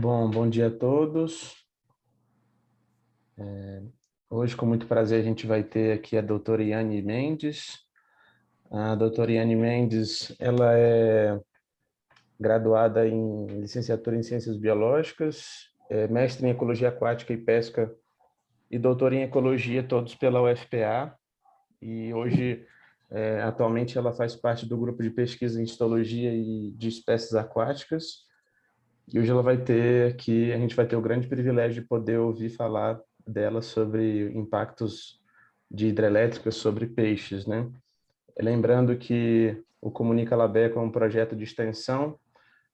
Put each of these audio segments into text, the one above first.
Bom dia a todos. Hoje, com muito prazer, a gente vai ter aqui a doutora Yane Mendes. A doutora Yane Mendes, ela é graduada em licenciatura em Ciências Biológicas, mestre em Ecologia Aquática e Pesca e doutora em Ecologia, todos pela UFPA. E hoje, atualmente, ela faz parte do grupo de pesquisa em histologia e de espécies aquáticas. E hoje ela vai ter aqui, a gente vai ter o grande privilégio de poder ouvir falar dela sobre impactos de hidrelétricas sobre peixes, né? Lembrando que o Comunica Labeco é um projeto de extensão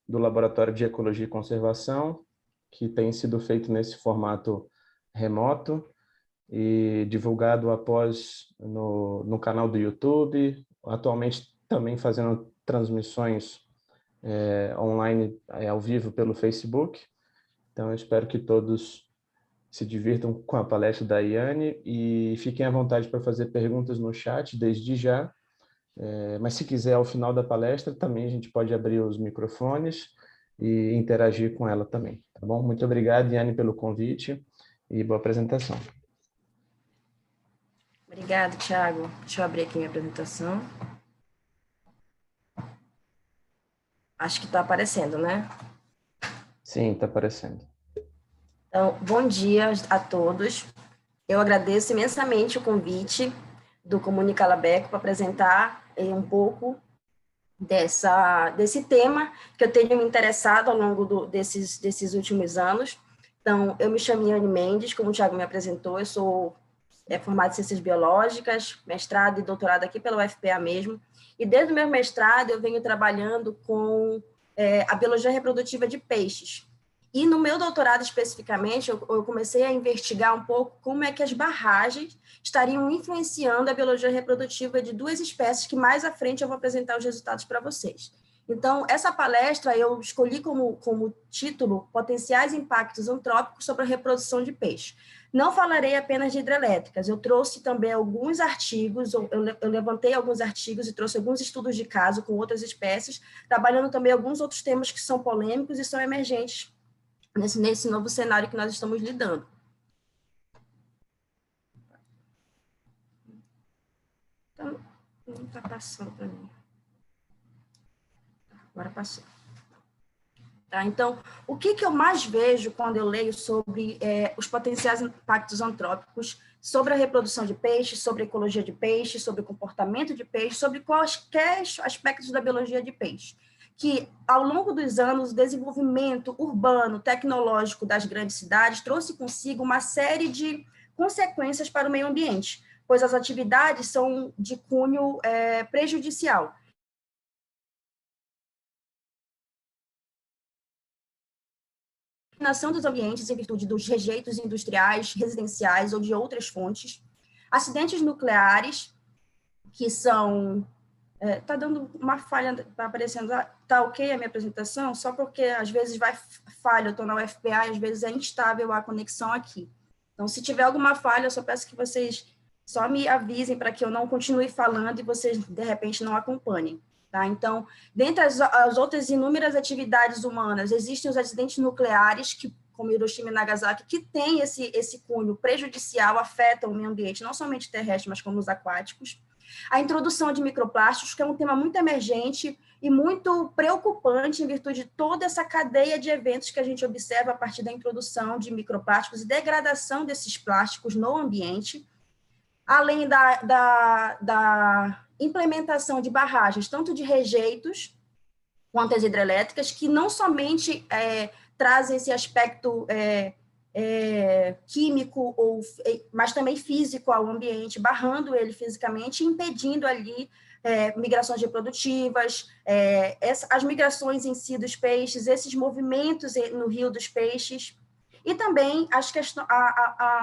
do Laboratório de Ecologia e Conservação, que tem sido feito nesse formato remoto e divulgado após no canal do YouTube, atualmente também fazendo transmissões online, ao vivo pelo Facebook. Então, eu espero que todos se divirtam com a palestra da Yane e fiquem à vontade para fazer perguntas no chat desde já. Mas se quiser, ao final da palestra, também a gente pode abrir os microfones e interagir com ela também, tá bom? Muito obrigado, Yane, pelo convite e boa apresentação. Obrigada, Thiago. Deixa eu abrir aqui minha apresentação. Acho que está aparecendo, né? Sim, está aparecendo. Então, bom dia a todos. Eu agradeço imensamente o convite do Comunica Labeco para apresentar um pouco desse tema que eu tenho me interessado ao longo desses últimos anos. Então, eu me chamo Yane Mendes, como o Thiago me apresentou, eu sou formada em Ciências Biológicas, mestrado e doutorado aqui pela UFPA mesmo, e desde o meu mestrado eu venho trabalhando com a biologia reprodutiva de peixes. E no meu doutorado, especificamente, eu comecei a investigar um pouco como é que as barragens estariam influenciando a biologia reprodutiva de duas espécies que mais à frente eu vou apresentar os resultados para vocês. Então, essa palestra eu escolhi como título Potenciais Impactos Antrópicos sobre a Reprodução de Peixe. Não falarei apenas de hidrelétricas, eu trouxe também alguns artigos, eu levantei alguns artigos e trouxe alguns estudos de caso com outras espécies, trabalhando também alguns outros temas que são polêmicos e são emergentes nesse novo cenário que nós estamos lidando. Então, não está passando para mim. Agora passou. Tá, então, o que eu mais vejo quando eu leio sobre os potenciais impactos antrópicos sobre a reprodução de peixes, sobre a ecologia de peixes, sobre o comportamento de peixes, sobre quaisquer aspectos da biologia de peixe? Que, ao longo dos anos, o desenvolvimento urbano, tecnológico das grandes cidades trouxe consigo uma série de consequências para o meio ambiente, pois as atividades são de cunho prejudicial. Contaminação dos ambientes em virtude dos rejeitos industriais, residenciais ou de outras fontes, acidentes nucleares, que são... Está dando uma falha, está aparecendo, está ok a minha apresentação? Só porque às vezes vai falha, eu estou na UFPA e às vezes é instável a conexão aqui. Então, se tiver alguma falha, eu só peço que vocês só me avisem para que eu não continue falando e vocês, de repente, não acompanhem. Tá? Então, dentre as outras inúmeras atividades humanas, existem os acidentes nucleares, que, como Hiroshima e Nagasaki, que têm esse cunho prejudicial, afetam o meio ambiente, não somente terrestre, mas como os aquáticos. A introdução de microplásticos, que é um tema muito emergente e muito preocupante em virtude de toda essa cadeia de eventos que a gente observa a partir da introdução de microplásticos e degradação desses plásticos no ambiente, além da implementação de barragens, tanto de rejeitos quanto as hidrelétricas, que não somente trazem esse aspecto químico, mas também físico ao ambiente, barrando ele fisicamente, impedindo ali migrações reprodutivas, as migrações em si dos peixes, esses movimentos no rio dos peixes, e também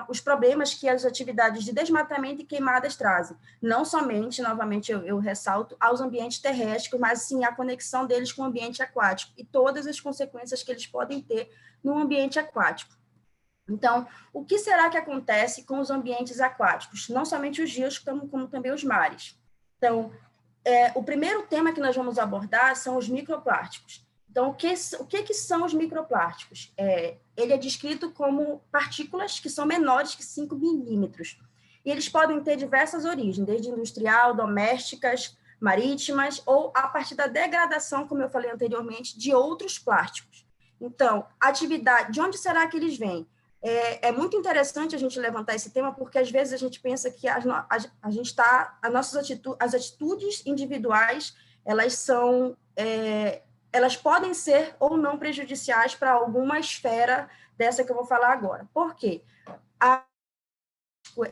os problemas que as atividades de desmatamento e queimadas trazem, não somente, novamente eu ressalto, aos ambientes terrestres, mas sim a conexão deles com o ambiente aquático, e todas as consequências que eles podem ter no ambiente aquático. Então, o que será que acontece com os ambientes aquáticos? Não somente os rios, como também os mares. Então, o primeiro tema que nós vamos abordar são os microplásticos. Então, o que são os microplásticos? Ele é descrito como partículas que são menores que 5 milímetros. E eles podem ter diversas origens, desde industrial, domésticas, marítimas, ou a partir da degradação, como eu falei anteriormente, de outros plásticos. Então, atividade, de onde será que eles vêm? É muito interessante a gente levantar esse tema, porque às vezes a gente pensa que as atitudes individuais, elas podem ser ou não prejudiciais para alguma esfera dessa que eu vou falar agora. Por quê?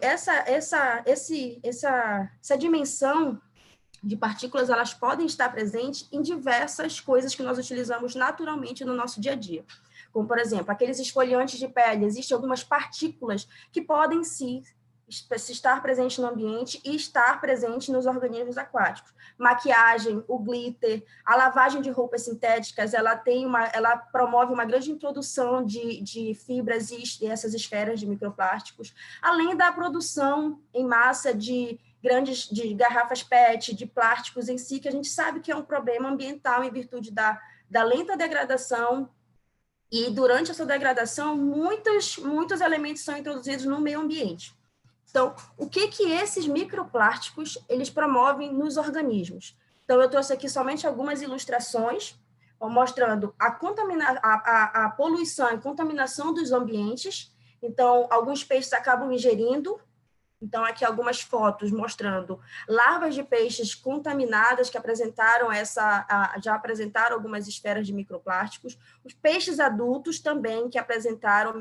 Essa dimensão de partículas, elas podem estar presentes em diversas coisas que nós utilizamos naturalmente no nosso dia a dia. Como, por exemplo, aqueles esfoliantes de pele, existem algumas partículas que podem se estar presentes no ambiente e estar presentes nos organismos aquáticos. Maquiagem, o glitter, a lavagem de roupas sintéticas, ela promove uma grande introdução de fibras e essas esferas de microplásticos, além da produção em massa de garrafas PET, de plásticos em si, que a gente sabe que é um problema ambiental em virtude da lenta degradação. E durante essa degradação, muitos elementos são introduzidos no meio ambiente. Então, o que esses microplásticos eles promovem nos organismos? Então, eu trouxe aqui somente algumas ilustrações mostrando a poluição e contaminação dos ambientes. Então, alguns peixes acabam ingerindo. Então, aqui algumas fotos mostrando larvas de peixes contaminadas que já apresentaram algumas esferas de microplásticos. Os peixes adultos também que apresentaram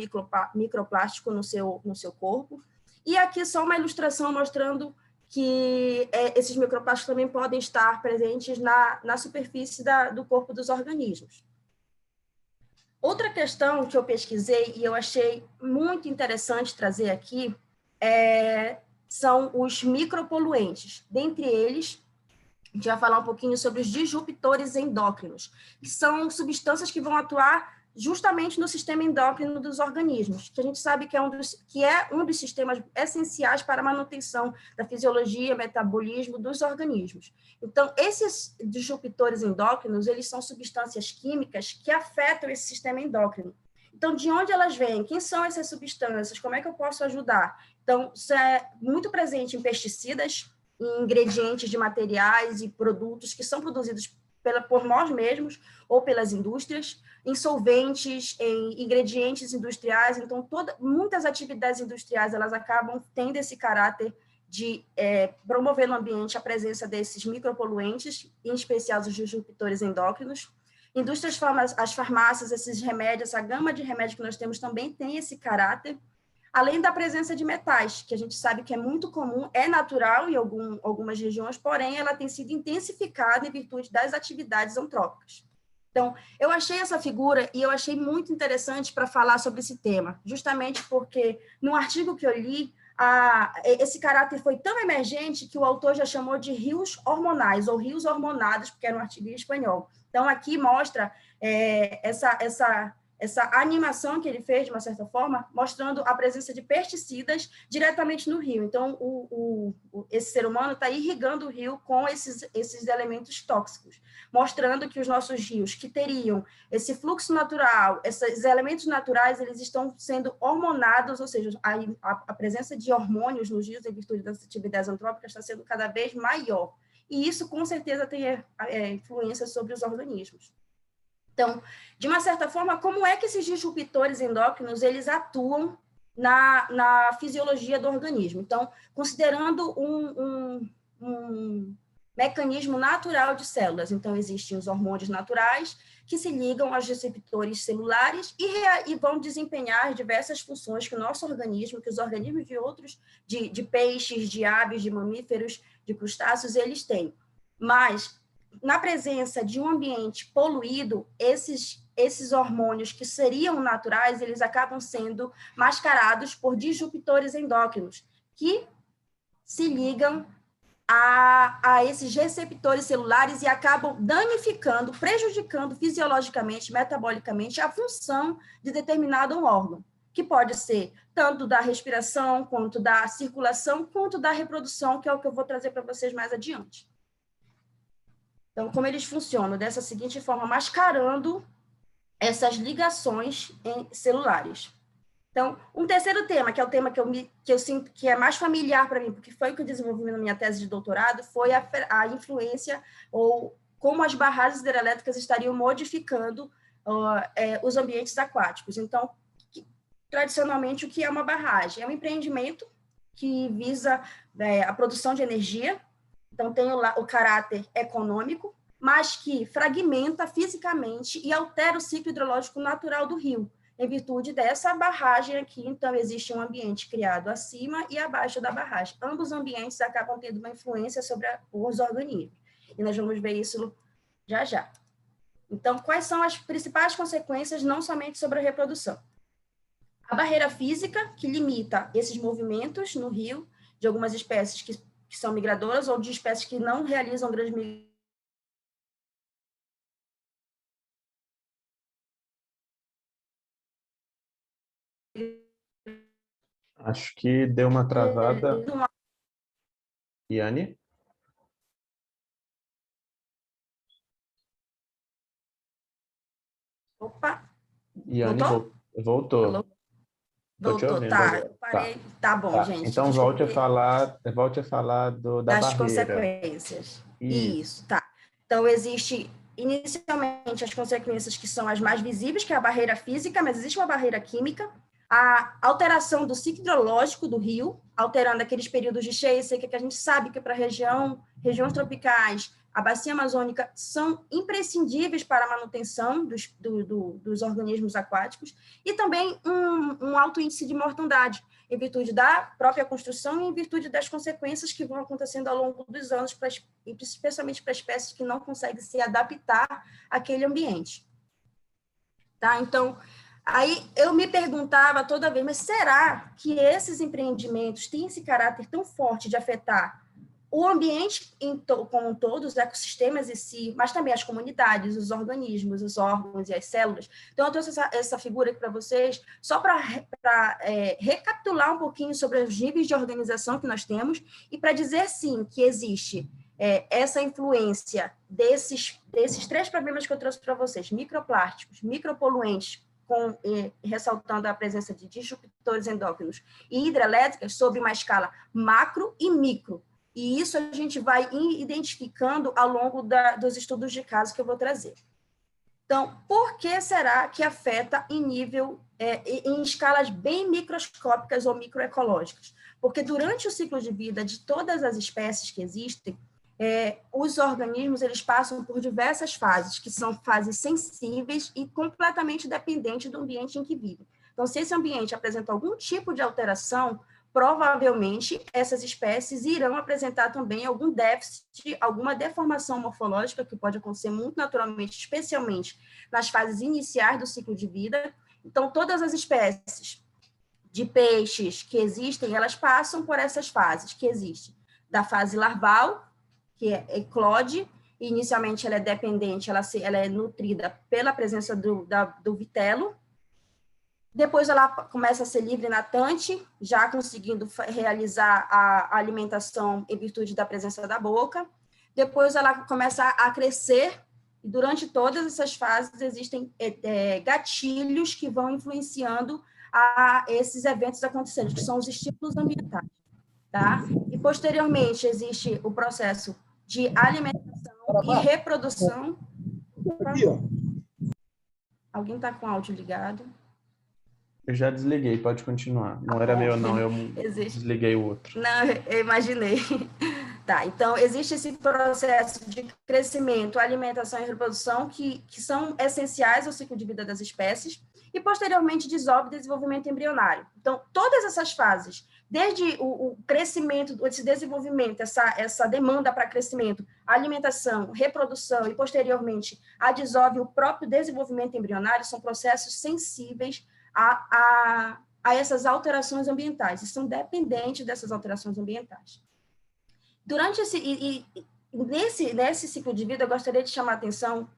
microplástico no seu corpo. E aqui só uma ilustração mostrando que esses microplásticos também podem estar presentes na superfície do corpo dos organismos. Outra questão que eu pesquisei e eu achei muito interessante trazer aqui são os micropoluentes. Dentre eles, a gente vai falar um pouquinho sobre os disruptores endócrinos, que são substâncias que vão atuar justamente no sistema endócrino dos organismos, que a gente sabe que é um dos sistemas essenciais para a manutenção da fisiologia e metabolismo dos organismos. Então, esses disruptores endócrinos, eles são substâncias químicas que afetam esse sistema endócrino. Então, de onde elas vêm? Quem são essas substâncias? Como é que eu posso ajudar? Então, isso é muito presente em pesticidas, em ingredientes de materiais e produtos que são produzidos por nós mesmos ou pelas indústrias, em solventes, em ingredientes industriais. Então, muitas atividades industriais elas acabam tendo esse caráter de promover no ambiente a presença desses micropoluentes, em especial os disruptores endócrinos. As farmácias, esses remédios, essa gama de remédios que nós temos também tem esse caráter, além da presença de metais, que a gente sabe que é muito comum, é natural em algumas regiões, porém ela tem sido intensificada em virtude das atividades antrópicas. Então, eu achei essa figura e eu achei muito interessante para falar sobre esse tema, justamente porque no artigo que eu li, esse caráter foi tão emergente que o autor já chamou de rios hormonais, ou rios hormonados, porque era um artigo em espanhol. Então, aqui mostra essa animação que ele fez, de uma certa forma, mostrando a presença de pesticidas diretamente no rio. Então, esse ser humano está irrigando o rio com esses elementos tóxicos, mostrando que os nossos rios, que teriam esse fluxo natural, esses elementos naturais, eles estão sendo hormonados, ou seja, a presença de hormônios nos rios, em virtude das atividades antrópicas, está sendo cada vez maior. E isso, com certeza, tem influência sobre os organismos. Então, de uma certa forma, como é que esses disruptores endócrinos eles atuam na fisiologia do organismo? Então, considerando um mecanismo natural de células, então existem os hormônios naturais que se ligam aos receptores celulares e vão desempenhar diversas funções que o nosso organismo, que os organismos de peixes, de aves, de mamíferos, de crustáceos, eles têm. Mas na presença de um ambiente poluído, esses hormônios que seriam naturais, eles acabam sendo mascarados por disruptores endócrinos, que se ligam a esses receptores celulares e acabam danificando, prejudicando fisiologicamente, metabolicamente, a função de determinado órgão, que pode ser tanto da respiração, quanto da circulação, quanto da reprodução, que é o que eu vou trazer para vocês mais adiante. Então, como eles funcionam? Dessa seguinte forma, mascarando essas ligações celulares. Então, um terceiro tema, que é o tema que eu sinto que é mais familiar para mim, porque foi o que eu desenvolvi na minha tese de doutorado, foi a influência ou como as barragens hidrelétricas estariam modificando os ambientes aquáticos. Então, tradicionalmente, o que é uma barragem? É um empreendimento que visa a produção de energia, então tem o caráter econômico, mas que fragmenta fisicamente e altera o ciclo hidrológico natural do rio, em virtude dessa barragem aqui. Então, existe um ambiente criado acima e abaixo da barragem. Ambos os ambientes acabam tendo uma influência sobre os organismos. E nós vamos ver isso já já. Então, quais são as principais consequências, não somente sobre a reprodução? A barreira física, que limita esses movimentos no rio, de algumas espécies que são migradoras ou de espécies que não realizam grandes migrações. Acho que deu uma travada. Iane? Opa! Iane Voltou? voltou. Alô? Estou te Voltou, ouvindo tá. agora. Eu parei. Tá bom, gente. Então, volte a falar da das barreira. consequências. Isso. Isso, tá. Então, existe inicialmente as consequências que são as mais visíveis, que é a barreira física, mas existe uma barreira química, a alteração do ciclo hidrológico do rio, alterando aqueles períodos de cheia e seca que a gente sabe que para regiões tropicais, a bacia amazônica, são imprescindíveis para a manutenção dos organismos aquáticos, e também um alto índice de mortandade, em virtude da própria construção e em virtude das consequências que vão acontecendo ao longo dos anos, especialmente para espécies que não conseguem se adaptar àquele ambiente. Tá? Então, aí eu me perguntava toda vez, mas será que esses empreendimentos têm esse caráter tão forte de afetar o ambiente como um todo, os ecossistemas em si, mas também as comunidades, os organismos, os órgãos e as células? Então, eu trouxe essa figura aqui para vocês, só para recapitular um pouquinho sobre os níveis de organização que nós temos e para dizer, sim, que existe essa influência desses três problemas que eu trouxe para vocês: microplásticos, micropoluentes, ressaltando a presença de disruptores endócrinos e hidrelétricas sobre uma escala macro e micro. E isso a gente vai identificando ao longo dos estudos de caso que eu vou trazer. Então, por que será que afeta em escalas bem microscópicas ou microecológicas? Porque durante o ciclo de vida de todas as espécies que existem, os organismos eles passam por diversas fases, que são fases sensíveis e completamente dependentes do ambiente em que vivem. Então, se esse ambiente apresenta algum tipo de alteração, provavelmente essas espécies irão apresentar também algum déficit, alguma deformação morfológica, que pode acontecer muito naturalmente, especialmente nas fases iniciais do ciclo de vida. Então, todas as espécies de peixes que existem, elas passam por essas fases que existem. Da fase larval, que eclode, e inicialmente ela é dependente, ela é nutrida pela presença do vitelo. Depois ela começa a ser livre natante, já conseguindo realizar a alimentação em virtude da presença da boca. Depois ela começa a crescer, e durante todas essas fases existem gatilhos que vão influenciando a esses eventos acontecendo, que são os estímulos ambientais. Tá? E posteriormente existe o processo de alimentação e reprodução. Alguém está com o áudio ligado? Eu já desliguei, pode continuar. Não era meu, não, eu desliguei o outro. Não, eu imaginei. Tá, então existe esse processo de crescimento, alimentação e reprodução que são essenciais ao ciclo de vida das espécies, e posteriormente desenvolvimento embrionário. Então, todas essas fases, desde o crescimento, esse desenvolvimento, essa demanda para crescimento, alimentação, reprodução e posteriormente a o próprio desenvolvimento embrionário, são processos sensíveis a essas alterações ambientais, e são dependentes dessas alterações ambientais. Durante nesse ciclo de vida, eu gostaria de chamar a atenção,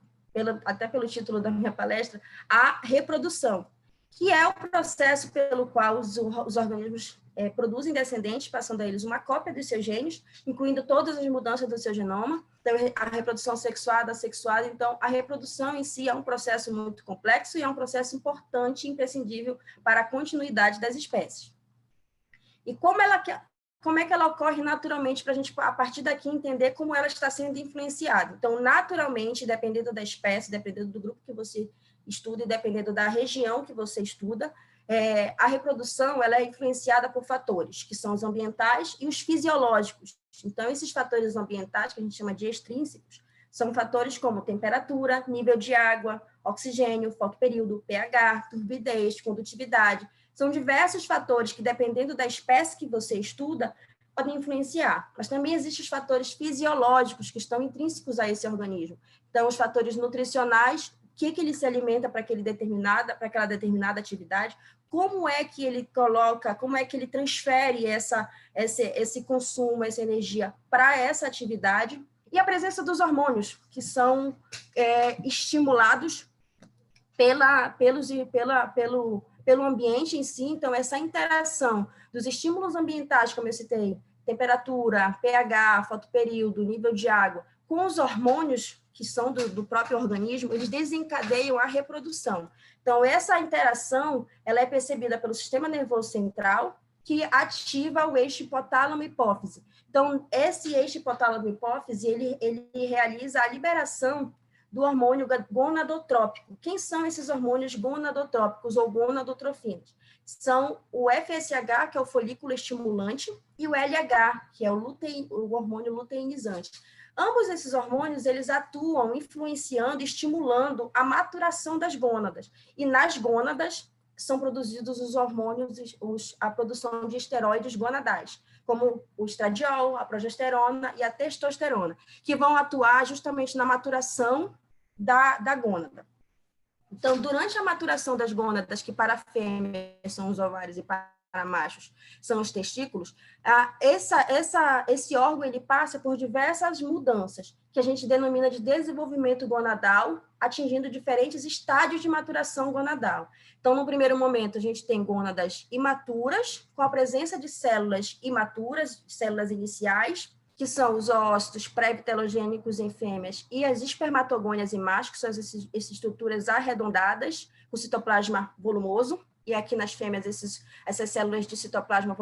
até pelo título da minha palestra, a reprodução, que é o processo pelo qual os organismos produzem descendentes, passando a eles uma cópia dos seus genes, incluindo todas as mudanças do seu genoma. Então, a reprodução sexuada, assexuada. Então, a reprodução em si é um processo muito complexo e é um processo importante e imprescindível para a continuidade das espécies. E como é que ela ocorre naturalmente, para a gente, a partir daqui, entender como ela está sendo influenciada. Então, naturalmente, dependendo da espécie, dependendo do grupo que você estuda e dependendo da região que você estuda, a reprodução ela é influenciada por fatores, que são os ambientais e os fisiológicos. Então, esses fatores ambientais, que a gente chama de extrínsecos, são fatores como temperatura, nível de água, oxigênio, fotoperíodo, pH, turbidez, condutividade. São diversos fatores que, dependendo da espécie que você estuda, podem influenciar. Mas também existem os fatores fisiológicos que estão intrínsecos a esse organismo. Então, os fatores nutricionais, o que ele se alimenta para aquela determinada atividade, como é que ele coloca, como é que ele transfere esse consumo, essa energia para essa atividade, e a presença dos hormônios, que são estimulados pelo ambiente em si. Então, essa interação dos estímulos ambientais, como eu citei, temperatura, pH, fotoperíodo, nível de água, com os hormônios que são do próprio organismo, eles desencadeiam a reprodução. Então, essa interação ela é percebida pelo sistema nervoso central, que ativa o eixo hipotálamo-hipófise. Então, esse eixo hipotálamo-hipófise, ele realiza a liberação do hormônio gonadotrópico. Quem são esses hormônios gonadotrópicos ou gonadotrofinas? São o FSH, que é o folículo estimulante, e o LH, que é o hormônio luteinizante. Ambos esses hormônios, eles atuam influenciando, estimulando a maturação das gônadas. E nas gônadas são produzidos os hormônios, a produção de esteroides gonadais, como o estradiol, a progesterona e a testosterona, que vão atuar justamente na maturação da gônada. Então, durante a maturação das gônadas, que para fêmeas são os ovários e para machos são os testículos, esse órgão ele passa por diversas mudanças, que a gente denomina de desenvolvimento gonadal, atingindo diferentes estádios de maturação gonadal. Então, no primeiro momento, a gente tem gônadas imaturas, com a presença de células imaturas, células iniciais, que são os ócitos pré-vitelogênicos em fêmeas e as espermatogônias em machos, que são essas estruturas arredondadas, com citoplasma volumoso. E aqui nas fêmeas, essas células de citoplasma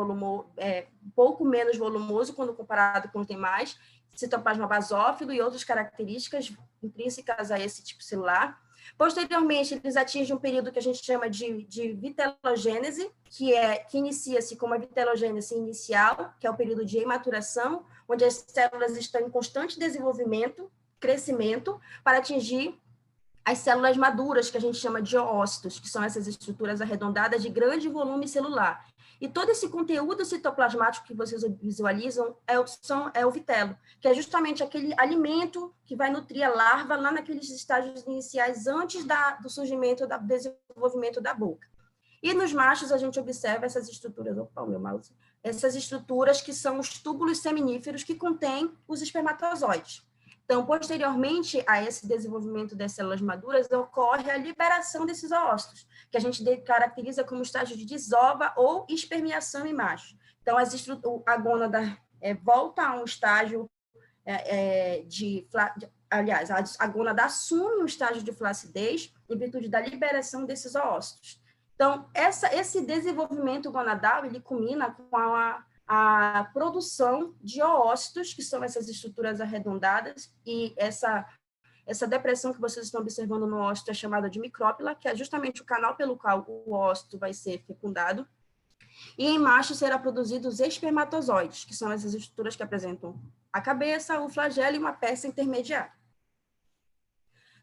pouco menos volumoso quando comparado com os demais, citoplasma basófilo e outras características intrínsecas a esse tipo celular. Posteriormente, eles atingem um período que a gente chama de vitelogênese, que inicia-se com uma vitelogênese inicial, que é o período de imaturação, onde as células estão em constante desenvolvimento, crescimento, para atingir as células maduras, que a gente chama de oócitos, que são essas estruturas arredondadas de grande volume celular. E todo esse conteúdo citoplasmático que vocês visualizam é o vitelo, que é justamente aquele alimento que vai nutrir a larva lá naqueles estágios iniciais antes do surgimento, do desenvolvimento da boca. E nos machos a gente observa essas estruturas, essas estruturas que são os túbulos seminíferos que contêm os espermatozoides. Então, posteriormente a esse desenvolvimento das células maduras, ocorre a liberação desses oócitos, que a gente caracteriza como estágio de desova ou espermiação em macho. Então, a gônada volta a um estágio a gônada assume um estágio de flacidez em virtude da liberação desses oócitos. Então, esse desenvolvimento gonadal, ele culmina com a produção de oócitos, que são essas estruturas arredondadas, e essa depressão que vocês estão observando no ócito é chamada de micrópila, que é justamente o canal pelo qual o ócito vai ser fecundado, e em macho será produzidos espermatozoides, que são essas estruturas que apresentam a cabeça, o flagelo e uma peça intermediária.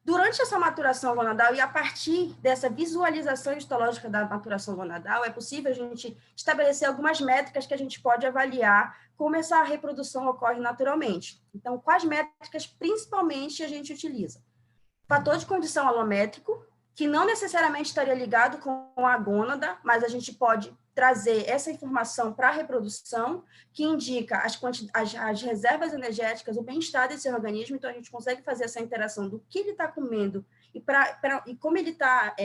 Durante essa maturação gonadal e a partir dessa visualização histológica da maturação gonadal, é possível a gente estabelecer algumas métricas que a gente pode avaliar como essa reprodução ocorre naturalmente. Então, quais métricas principalmente a gente utiliza? Fator de condição alométrico, que não necessariamente estaria ligado com a gônada, mas a gente pode trazer essa informação para a reprodução, que indica as reservas energéticas, o bem-estar desse organismo. Então, a gente consegue fazer essa interação do que ele está comendo e como ele está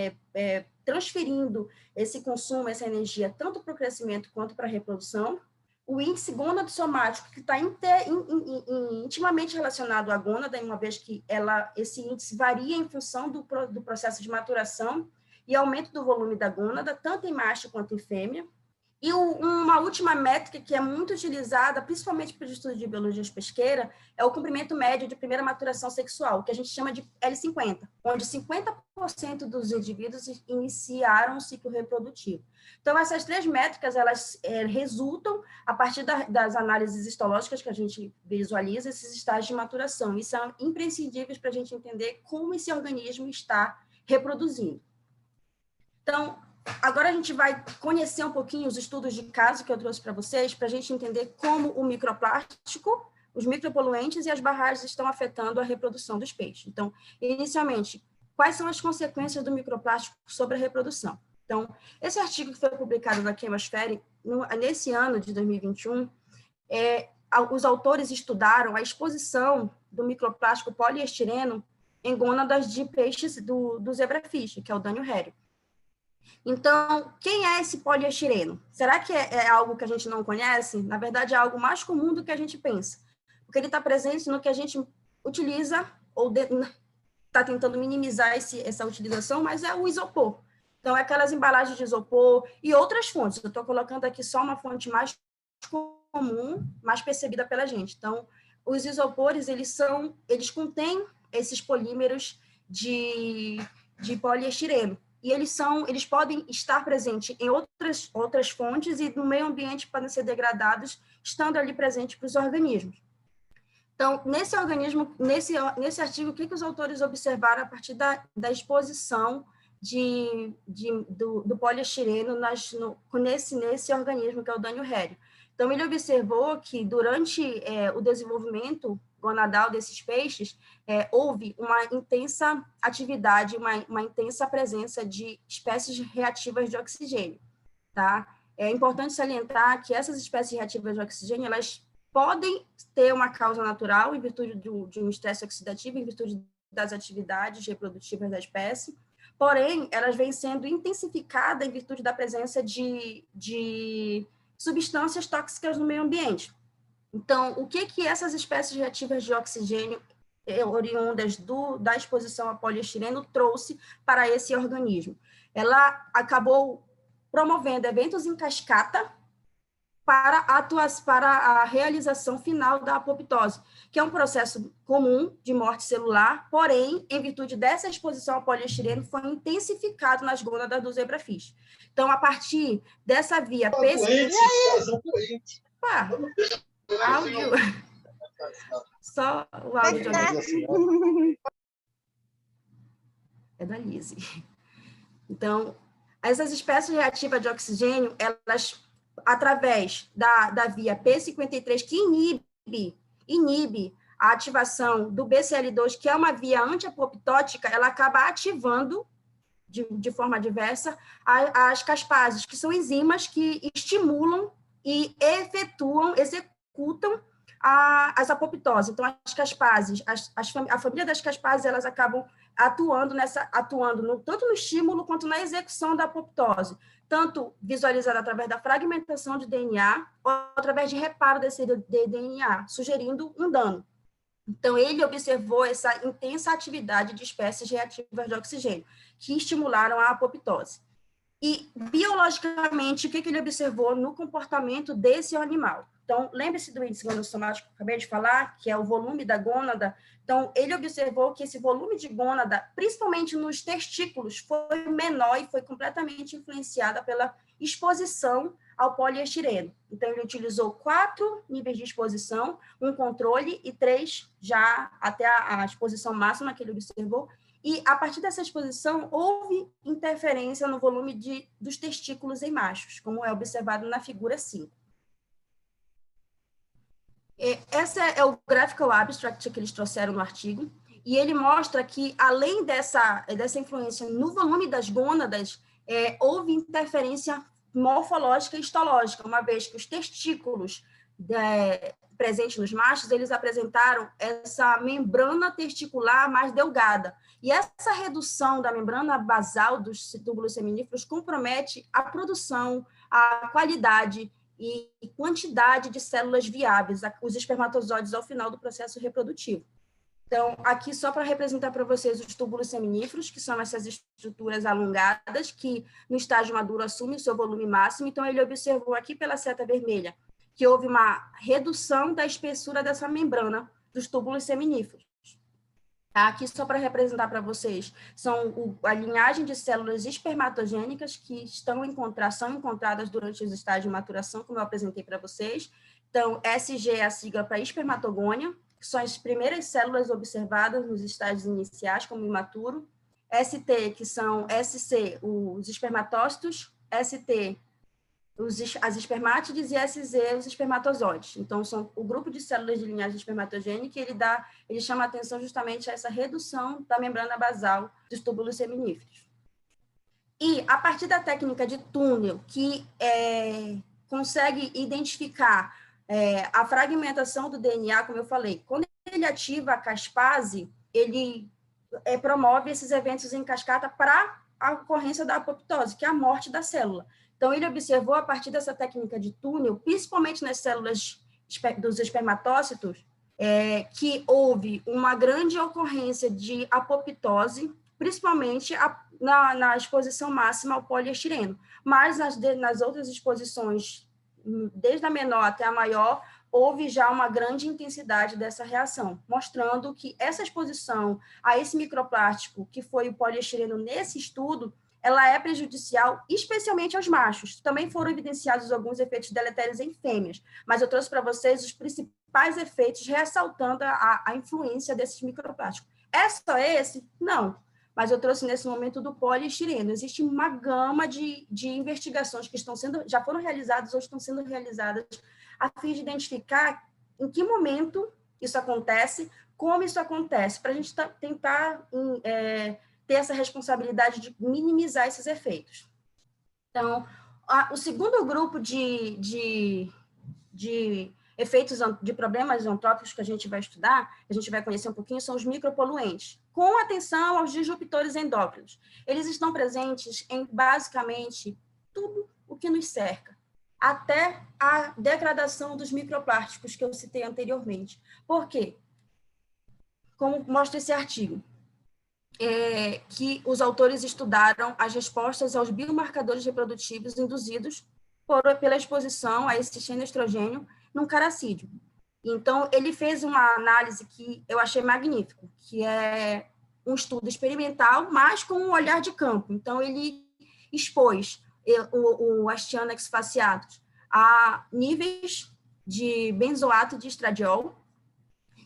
transferindo esse consumo, essa energia, tanto para o crescimento quanto para a reprodução. O índice gonadossomático, que está intimamente relacionado à gônada, uma vez que esse índice varia em função do processo de maturação e aumento do volume da gônada, tanto em macho quanto em fêmea. E uma última métrica que é muito utilizada, principalmente para o estudo de biologia pesqueira, é o comprimento médio de primeira maturação sexual, que a gente chama de L50, onde 50% dos indivíduos iniciaram o ciclo reprodutivo. Então, essas 3 métricas, elas resultam a partir das análises histológicas que a gente visualiza esses estágios de maturação, e são imprescindíveis para a gente entender como esse organismo está reproduzindo. Então, agora a gente vai conhecer um pouquinho os estudos de caso que eu trouxe para vocês, para a gente entender como o microplástico, os micropoluentes e as barragens estão afetando a reprodução dos peixes. Então, inicialmente, quais são as consequências do microplástico sobre a reprodução? Então, esse artigo que foi publicado na Chemosphere, nesse ano de 2021, os autores estudaram a exposição do microplástico poliestireno em gônadas de peixes do zebrafish, que é o Daniel Herring. Então, quem é esse poliestireno? Será que é algo que a gente não conhece? Na verdade, é algo mais comum do que a gente pensa, porque ele está presente no que a gente utiliza, ou está tentando minimizar essa utilização, mas é o isopor. Então, é aquelas embalagens de isopor e outras fontes. Eu estou colocando aqui só uma fonte mais comum, mais percebida pela gente. Então, os isopores, eles contêm esses polímeros de poliestireno. E eles podem estar presentes em outras fontes e no meio ambiente podem ser degradados, estando ali presentes para os organismos. Então, nesse artigo, o que os autores observaram a partir da exposição do poliestireno nesse organismo, que é o Daniel Herring? Então, ele observou que durante o desenvolvimento gonadal desses peixes, houve uma intensa atividade, uma intensa presença de espécies reativas de oxigênio, tá? É importante salientar que essas espécies reativas de oxigênio, elas podem ter uma causa natural em virtude de um estresse oxidativo, em virtude das atividades reprodutivas da espécie, porém, elas vêm sendo intensificadas em virtude da presença de substâncias tóxicas no meio ambiente. Então, o que essas espécies reativas de oxigênio oriundas da exposição a poliestireno trouxe para esse organismo? Ela acabou promovendo eventos em cascata para a realização final da apoptose, que é um processo comum de morte celular, porém, em virtude dessa exposição ao poliestireno, foi intensificado nas gônadas do zebrafish. Então, a partir dessa via... Áudio. Só o áudio de é da Lise. Então, essas espécies reativas de oxigênio, elas, através da via P53, que inibe a ativação do BCL2, que é uma via antiapoptótica, ela acaba ativando, de forma diversa, as caspases, que são enzimas que estimulam e executam as apoptoses. Então, as caspases, a família das caspases, elas acabam atuando tanto no estímulo quanto na execução da apoptose, tanto visualizada através da fragmentação de DNA ou através de reparo desse DNA, sugerindo um dano. Então, ele observou essa intensa atividade de espécies reativas de oxigênio, que estimularam a apoptose. E, biologicamente, o que ele observou no comportamento desse animal? Então, lembre-se do índice gonadossomático que eu acabei de falar, que é o volume da gônada. Então, ele observou que esse volume de gônada, principalmente nos testículos, foi menor e foi completamente influenciada pela exposição ao poliestireno. Então, ele utilizou 4 níveis de exposição, um controle e 3 já até a exposição máxima que ele observou. E, a partir dessa exposição, houve interferência no volume dos testículos em machos, como é observado na figura 5. Esse é o graphical abstract que eles trouxeram no artigo, e ele mostra que, além dessa influência no volume das gônadas, houve interferência morfológica e histológica, uma vez que os testículos presentes nos machos, eles apresentaram essa membrana testicular mais delgada. E essa redução da membrana basal dos túbulos seminíferos compromete a produção, a qualidade e quantidade de células viáveis, os espermatozoides ao final do processo reprodutivo. Então, aqui só para representar para vocês os túbulos seminíferos, que são essas estruturas alongadas, que no estágio maduro assumem o seu volume máximo. Então, ele observou aqui pela seta vermelha que houve uma redução da espessura dessa membrana dos túbulos seminíferos. Aqui, só para representar para vocês, são a linhagem de células espermatogênicas que são encontradas durante os estágios de maturação, como eu apresentei para vocês. Então, SG é a sigla para espermatogônia, que são as primeiras células observadas nos estágios iniciais, como imaturo. ST, que são SC, os espermatócitos, ST, as espermátides, e SZ, os espermatozoides. Então, são o grupo de células de linhagem espermatogênica, ele chama a atenção justamente a essa redução da membrana basal dos túbulos seminíferos. E, a partir da técnica de túnel, que consegue identificar a fragmentação do DNA, como eu falei, quando ele ativa a caspase, ele promove esses eventos em cascata para a ocorrência da apoptose, que é a morte da célula. Então, ele observou, a partir dessa técnica de túnel, principalmente nas células dos espermatócitos, que houve uma grande ocorrência de apoptose, principalmente na exposição máxima ao poliestireno. Mas nas outras exposições, desde a menor até a maior, houve já uma grande intensidade dessa reação, mostrando que essa exposição a esse microplástico, que foi o poliestireno nesse estudo, ela é prejudicial, especialmente aos machos. Também foram evidenciados alguns efeitos deletérios em fêmeas, mas eu trouxe para vocês os principais efeitos, ressaltando a influência desses microplásticos. É só esse? Não. Mas eu trouxe nesse momento do poliestireno. Existe uma gama de investigações que já foram realizadas ou estão sendo realizadas a fim de identificar em que momento isso acontece, como isso acontece, para a gente tentar ter essa responsabilidade de minimizar esses efeitos. Então, o segundo grupo de efeitos de problemas antrópicos que a gente vai estudar, a gente vai conhecer um pouquinho, são os micropoluentes, com atenção aos disruptores endócrinos. Eles estão presentes em basicamente tudo o que nos cerca, até a degradação dos microplásticos que eu citei anteriormente. Por quê? Como mostra esse artigo, que os autores estudaram as respostas aos biomarcadores reprodutivos induzidos pela exposição a esse xenoestrogênio num caracídeo. Então, ele fez uma análise que eu achei magnífico, que é um estudo experimental, mas com um olhar de campo. Então, ele expôs o Astyanax fasciatus a níveis de benzoato de estradiol,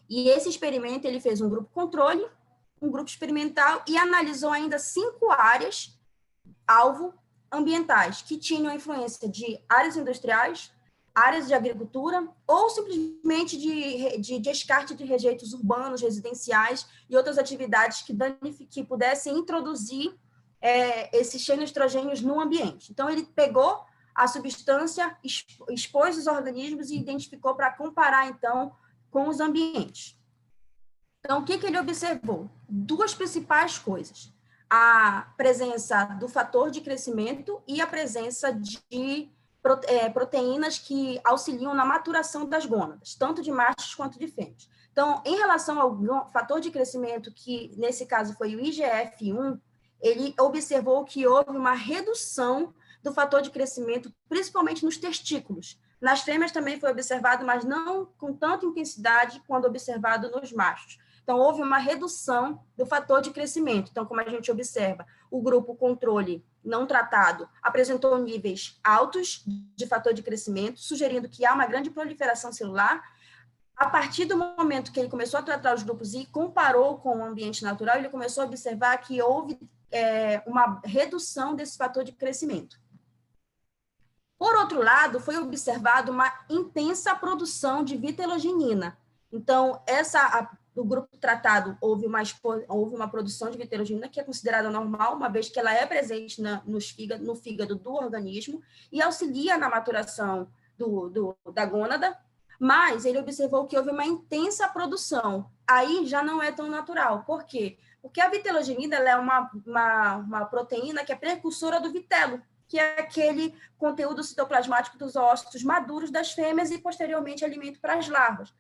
e esse experimento ele fez um grupo controle, um grupo experimental, e analisou ainda 5 áreas alvo ambientais, que tinham influência de áreas industriais, áreas de agricultura, ou simplesmente de descarte de rejeitos urbanos, residenciais e outras atividades que pudessem introduzir esses xenoestrogênios no ambiente. Então, ele pegou a substância, expôs os organismos e identificou para comparar, então, com os ambientes. Então, o que ele observou? 2 principais coisas. A presença do fator de crescimento e a presença de proteínas que auxiliam na maturação das gônadas, tanto de machos quanto de fêmeas. Então, em relação ao fator de crescimento, que nesse caso foi o IGF-1, ele observou que houve uma redução do fator de crescimento, principalmente nos testículos. Nas fêmeas também foi observado, mas não com tanta intensidade quanto observado nos machos. Então, houve uma redução do fator de crescimento. Então, como a gente observa, o grupo controle não tratado apresentou níveis altos de fator de crescimento, sugerindo que há uma grande proliferação celular. A partir do momento que ele começou a tratar os grupos e comparou com o ambiente natural, ele começou a observar que houve uma redução desse fator de crescimento. Por outro lado, foi observado uma intensa produção de vitelogenina. Então, do grupo tratado, houve uma produção de vitellogenina que é considerada normal, uma vez que ela é presente no fígado do organismo e auxilia na maturação da gônada, mas ele observou que houve uma intensa produção. Aí já não é tão natural. Por quê? Porque a vitellogenina ela é uma proteína que é precursora do vitelo, que é aquele conteúdo citoplasmático dos ócitos maduros das fêmeas e, posteriormente, alimento para as larvas.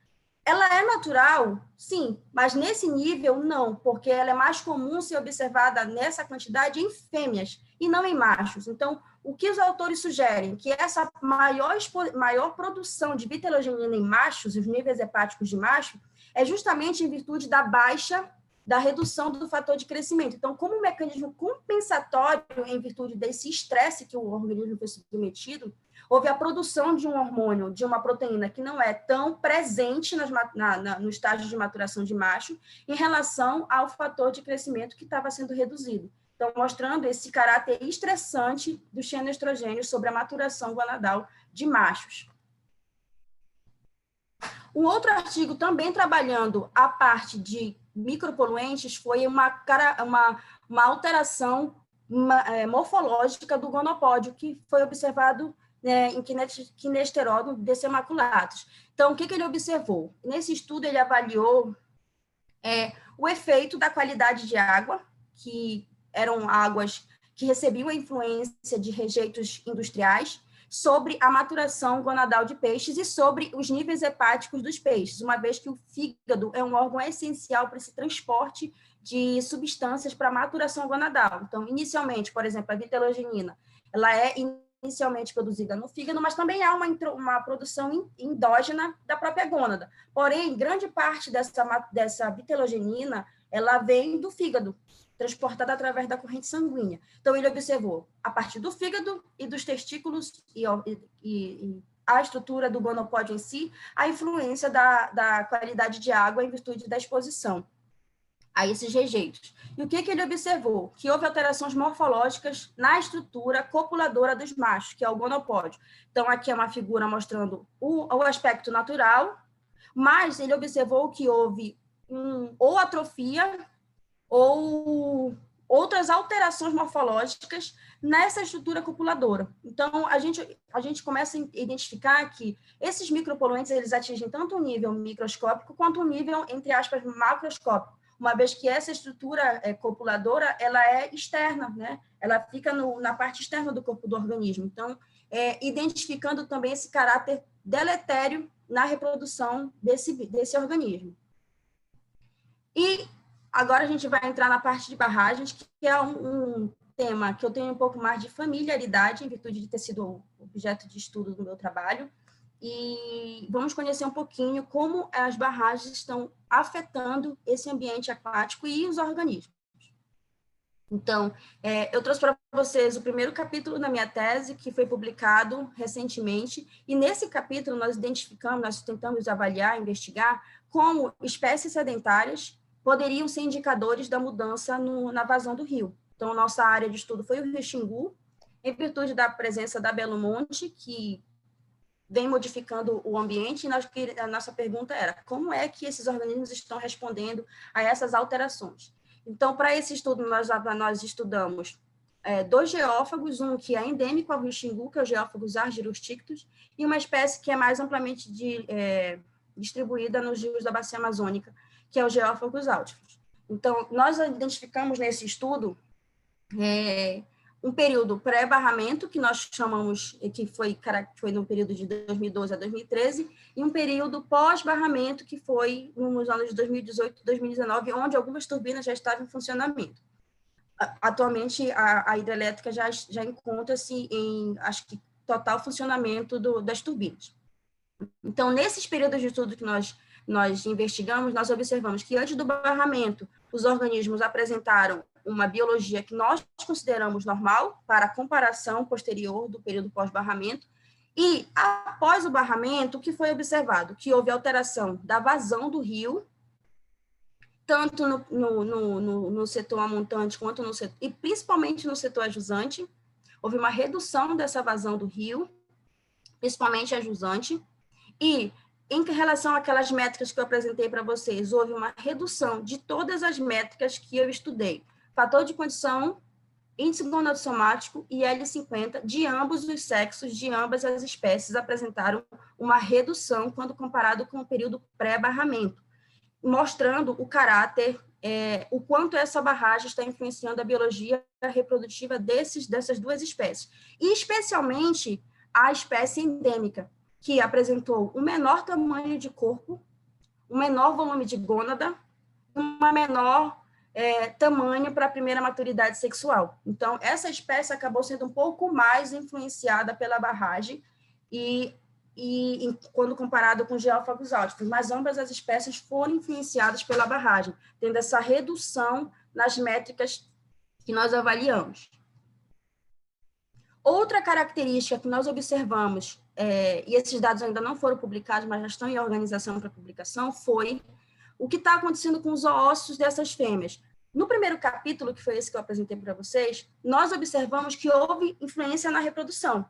Ela é natural, sim, mas nesse nível, não, porque ela é mais comum ser observada nessa quantidade em fêmeas e não em machos. Então, o que os autores sugerem? Que essa maior produção de vitellogenina em machos, os níveis hepáticos de macho, é justamente em virtude da redução do fator de crescimento. Então, como um mecanismo compensatório em virtude desse estresse que o organismo foi submetido, houve a produção de um hormônio, de uma proteína que não é tão presente no estágio de maturação de macho, em relação ao fator de crescimento que estava sendo reduzido. Então, mostrando esse caráter estressante do xenoestrogênio sobre a maturação gonadal de machos. Um outro artigo também trabalhando a parte de micropoluentes foi uma alteração morfológica do gonopódio, que foi observado em Kinesterodon dessemaculatus. Então, o que ele observou? Nesse estudo, ele avaliou o efeito da qualidade de água, que eram águas que recebiam a influência de rejeitos industriais, sobre a maturação gonadal de peixes e sobre os níveis hepáticos dos peixes, uma vez que o fígado é um órgão essencial para esse transporte de substâncias para a maturação gonadal. Então, inicialmente, por exemplo, a vitellogenina, ela é inicialmente produzida no fígado, mas também há uma produção endógena da própria gônada. Porém, grande parte dessa vitellogenina, ela vem do fígado, transportada através da corrente sanguínea. Então, ele observou, a partir do fígado e dos testículos e a estrutura do gonopódio em si, a influência da qualidade de água em virtude da exposição a esses rejeitos. E o que ele observou? Que houve alterações morfológicas na estrutura copuladora dos machos, que é o gonopódio. Então, aqui é uma figura mostrando o aspecto natural, mas ele observou que houve ou atrofia ou outras alterações morfológicas nessa estrutura copuladora. Então, a gente começa a identificar que esses micropoluentes, eles atingem tanto um nível microscópico quanto um nível, entre aspas, macroscópico, uma vez que essa estrutura copuladora, ela é externa, né? Ela fica na parte externa do corpo do organismo. Então, identificando também esse caráter deletério na reprodução desse organismo. E agora a gente vai entrar na parte de barragens, que é um tema que eu tenho um pouco mais de familiaridade, em virtude de ter sido objeto de estudo do meu trabalho, e vamos conhecer um pouquinho como as barragens estão afetando esse ambiente aquático e os organismos. Então, eu trouxe para vocês o primeiro capítulo da minha tese, que foi publicado recentemente, e nesse capítulo nós tentamos avaliar, investigar como espécies sedentárias poderiam ser indicadores da mudança na vazão do rio. Então, nossa área de estudo foi o Rio Xingu, em virtude da presença da Belo Monte, que vem modificando o ambiente, e a nossa pergunta era, como é que esses organismos estão respondendo a essas alterações? Então, para esse estudo, nós estudamos 2 geófagos, um que é endêmico ao Rio Xingu, que é o geófagos argyrostictus, e uma espécie que é mais amplamente distribuída nos rios da bacia amazônica, que é o geófagos álticos. Então, nós identificamos nesse estudo um período pré-barramento, que nós chamamos, que foi no período de 2012 a 2013, e um período pós-barramento, que foi nos anos de 2018 e 2019, onde algumas turbinas já estavam em funcionamento. Atualmente, a hidrelétrica já encontra-se em, acho que, total funcionamento das turbinas. Então, nesses períodos de estudo que nós investigamos, nós observamos que antes do barramento, os organismos apresentaram uma biologia que nós consideramos normal para a comparação posterior do período pós-barramento, e após o barramento, o que foi observado? Que houve alteração da vazão do rio, tanto no setor amontante quanto no setor, e principalmente no setor ajusante, houve uma redução dessa vazão do rio, principalmente ajusante, e em relação àquelas métricas que eu apresentei para vocês, houve uma redução de todas as métricas que eu estudei. Fator de condição, índice gonadossomático e L50 de ambos os sexos, de ambas as espécies, apresentaram uma redução quando comparado com o período pré-barramento, mostrando o caráter, o quanto essa barragem está influenciando a biologia reprodutiva dessas duas espécies. E, especialmente, a espécie endêmica, que apresentou um menor tamanho de corpo, um menor volume de gônada, uma menor tamanho para a primeira maturidade sexual. Então, essa espécie acabou sendo um pouco mais influenciada pela barragem quando comparado com geófagos álticos, mas ambas as espécies foram influenciadas pela barragem, tendo essa redução nas métricas que nós avaliamos. Outra característica que nós observamos, e esses dados ainda não foram publicados, mas já estão em organização para publicação, foi o que está acontecendo com os zoócitos dessas fêmeas. No primeiro capítulo, que foi esse que eu apresentei para vocês, nós observamos que houve influência na reprodução,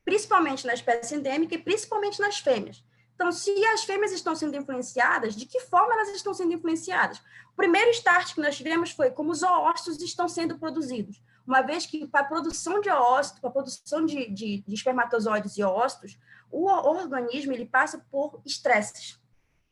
principalmente na espécie endêmica e principalmente nas fêmeas. Então, se as fêmeas estão sendo influenciadas, de que forma elas estão sendo influenciadas? O primeiro start que nós tivemos foi como os zoócitos estão sendo produzidos. Uma vez que, para a produção de oócitos, para a produção de espermatozoides e oócitos, o organismo ele passa por estresses.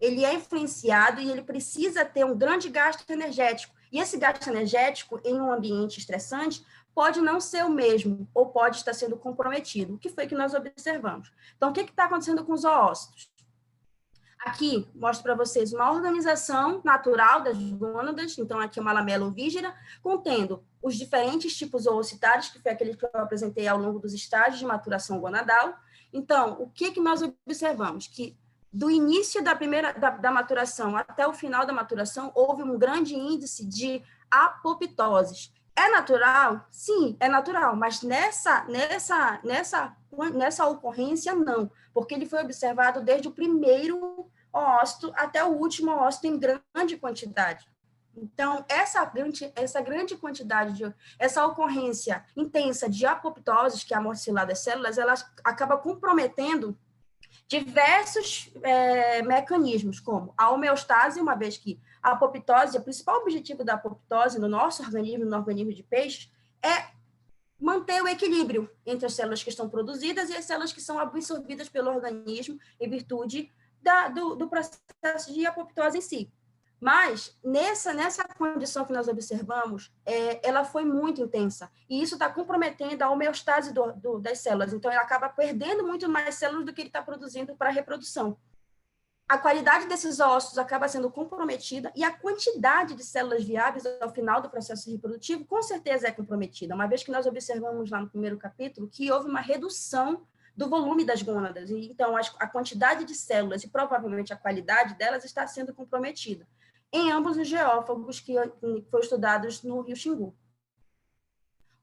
Ele é influenciado e ele precisa ter um grande gasto energético. E esse gasto energético, em um ambiente estressante, pode não ser o mesmo, ou pode estar sendo comprometido. O que foi que nós observamos? Então, o que está acontecendo com os zoócitos? Aqui, mostro para vocês uma organização natural das gônadas, então aqui é uma lamela ovígera, contendo os diferentes tipos oocitários, que foi aquele que eu apresentei ao longo dos estágios de maturação gonadal. Então, o que nós observamos? Que do início da maturação até o final da maturação, houve um grande índice de apoptoses. É natural? Sim, é natural, mas nessa ocorrência, não, porque ele foi observado desde o primeiro oócito até o último oócito em grande quantidade. Então, essa grande quantidade, essa ocorrência intensa de apoptoses, que é a morcilada das células, ela acaba comprometendo diversos mecanismos, como a homeostase, uma vez que a apoptose, o principal objetivo da apoptose no nosso organismo, no organismo de peixes, é manter o equilíbrio entre as células que estão produzidas e as células que são absorvidas pelo organismo em virtude do processo de apoptose em si. Mas, nessa condição que nós observamos, ela foi muito intensa. E isso está comprometendo a homeostase das células. Então, ela acaba perdendo muito mais células do que ele está produzindo para a reprodução. A qualidade desses ossos acaba sendo comprometida e a quantidade de células viáveis ao final do processo reprodutivo, com certeza, é comprometida. Uma vez que nós observamos lá no primeiro capítulo que houve uma redução do volume das gônadas. Então, a quantidade de células e provavelmente a qualidade delas está sendo comprometida em ambos os geófagos que foram estudados no Rio Xingu.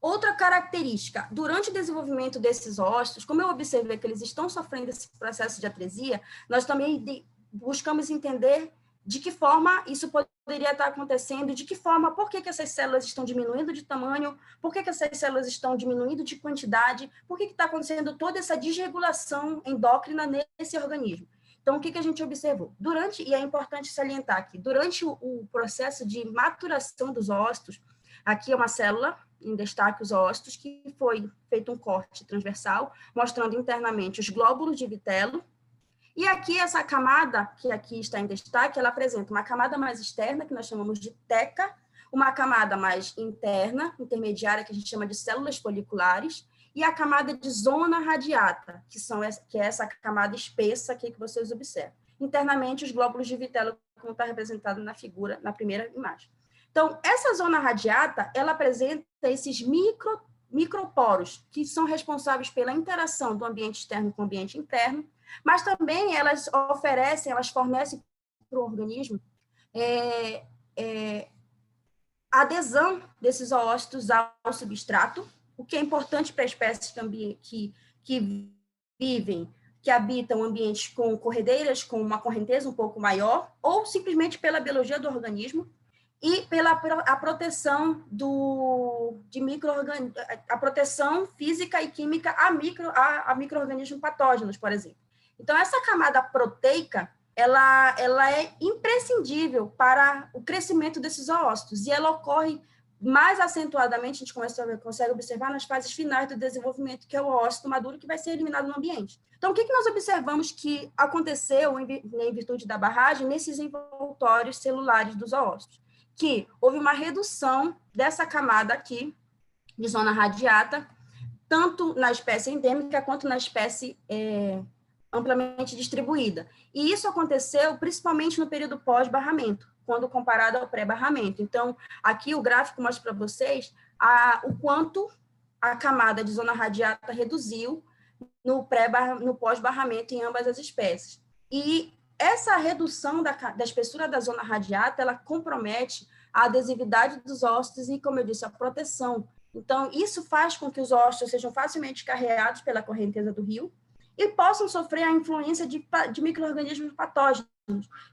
Outra característica, durante o desenvolvimento desses ossos, como eu observei que eles estão sofrendo esse processo de atresia, nós também buscamos entender de que forma isso poderia estar acontecendo, de que forma, por que essas células estão diminuindo de tamanho, por que essas células estão diminuindo de quantidade, por que está acontecendo toda essa desregulação endócrina nesse organismo. Então, o que a gente observou? E é importante salientar aqui, durante o processo de maturação dos ócitos, aqui é uma célula, em destaque os ócitos, que foi feito um corte transversal, mostrando internamente os glóbulos de vitelo, e aqui essa camada, que aqui está em destaque, ela apresenta uma camada mais externa, que nós chamamos de teca, uma camada mais interna, intermediária, que a gente chama de células foliculares, e a camada de zona radiata, que é essa camada espessa aqui que vocês observam. Internamente, os glóbulos de vitelo, como está representado na figura, na primeira imagem. Então, essa zona radiata, ela apresenta esses microporos, que são responsáveis pela interação do ambiente externo com o ambiente interno, mas também elas fornecem para o organismo a adesão desses oócitos ao substrato, o que é importante para espécies também que habitam ambientes com corredeiras, com uma correnteza um pouco maior, ou simplesmente pela biologia do organismo e pela a proteção a proteção física e química a micro-organismos patógenos, por exemplo. Então, essa camada proteica, ela é imprescindível para o crescimento desses zoócitos, e ela ocorre mais acentuadamente, a gente consegue observar nas fases finais do desenvolvimento, que é o ócito maduro, que vai ser eliminado no ambiente. Então, o que nós observamos que aconteceu em virtude da barragem nesses envoltórios celulares dos zoócitos? Que houve uma redução dessa camada aqui, de zona radiata, tanto na espécie endêmica quanto na espécie amplamente distribuída. E isso aconteceu principalmente no período pós-barramento, quando comparado ao pré-barramento. Então, aqui o gráfico mostra para vocês o quanto a camada de zona radiata reduziu no pós-barramento em ambas as espécies. E essa redução da espessura da zona radiata, ela compromete a adesividade dos ócitos e, como eu disse, a proteção. Então, isso faz com que os ócitos sejam facilmente carreados pela correnteza do rio e possam sofrer a influência de micro-organismos patógenos.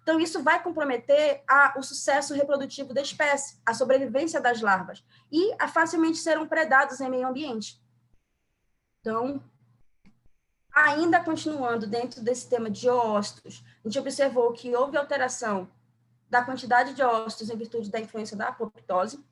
Então, isso vai comprometer o sucesso reprodutivo da espécie, a sobrevivência das larvas, e facilmente serão predados em meio ambiente. Então, ainda continuando dentro desse tema de ócitos, a gente observou que houve alteração da quantidade de ócitos em virtude da influência da apoptose,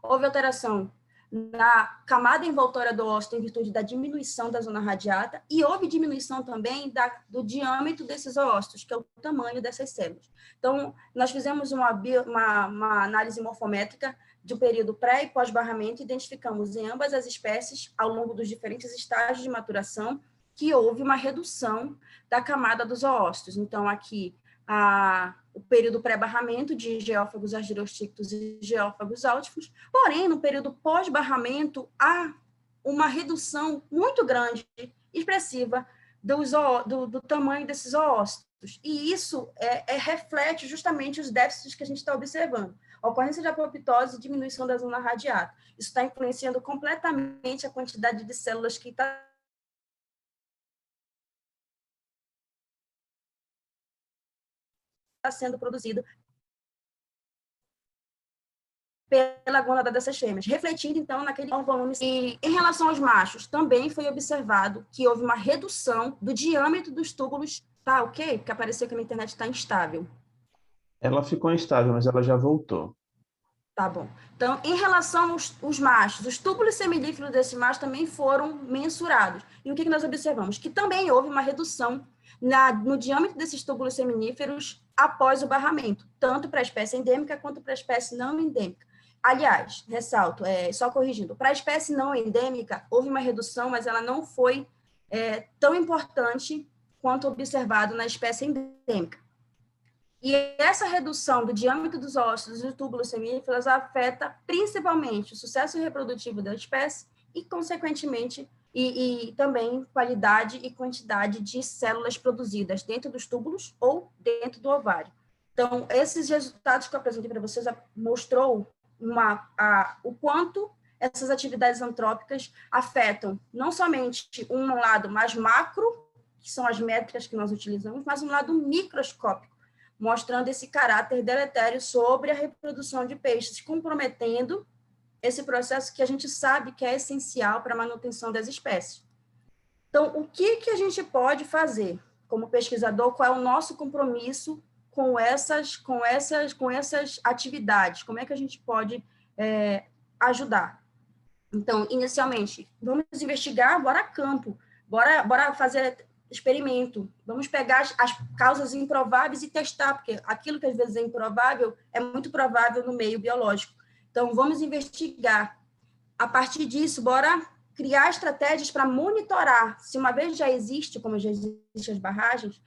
houve alteração na camada envoltória do ócito em virtude da diminuição da zona radiata, e houve diminuição também do diâmetro desses ócitos, que é o tamanho dessas células. Então, nós fizemos uma análise morfométrica de um período pré- e pós-barramento, e identificamos em ambas as espécies, ao longo dos diferentes estágios de maturação, que houve uma redução da camada dos zoócitos. Então, aqui, o período pré-barramento de geófagos argirostícticos e geófagos áltifos, porém, no período pós-barramento, há uma redução muito grande, expressiva, do tamanho desses zoócitos. E isso reflete justamente os déficits que a gente está observando. A ocorrência de apoptose e diminuição da zona radiata. Isso está influenciando completamente a quantidade de células que está sendo produzido pela gônada dessas fêmeas, refletindo, então, naquele volume. E, em relação aos machos, também foi observado que houve uma redução do diâmetro dos túbulos. Tá ok? Porque apareceu que a minha internet está instável. Ela ficou instável, mas ela já voltou. Tá bom. Então, em relação aos machos, os túbulos semilíferos desses machos também foram mensurados. E o que nós observamos? Que também houve uma redução no diâmetro desses túbulos seminíferos após o barramento, tanto para a espécie endêmica quanto para a espécie não endêmica. Aliás, ressalto, só corrigindo, para a espécie não endêmica, houve uma redução, mas ela não foi tão importante quanto observado na espécie endêmica. E essa redução do diâmetro dos ósseos e túbulos semíferos afeta principalmente o sucesso reprodutivo da espécie e, consequentemente, e também qualidade e quantidade de células produzidas dentro dos túbulos ou dentro do ovário. Então, esses resultados que eu apresentei para vocês mostrou o quanto essas atividades antrópicas afetam não somente um lado mais macro, que são as métricas que nós utilizamos, mas um lado microscópico, mostrando esse caráter deletério sobre a reprodução de peixes, comprometendo esse processo que a gente sabe que é essencial para a manutenção das espécies. Então, o que a gente pode fazer como pesquisador? Qual é o nosso compromisso com essas atividades? Como é que a gente pode ajudar? Então, inicialmente, vamos investigar, bora a campo, bora fazer experimento, vamos pegar as causas improváveis e testar, porque aquilo que às vezes é improvável é muito provável no meio biológico. Então, vamos investigar. A partir disso, bora criar estratégias para monitorar. Se uma vez já existe, como já existem as barragens,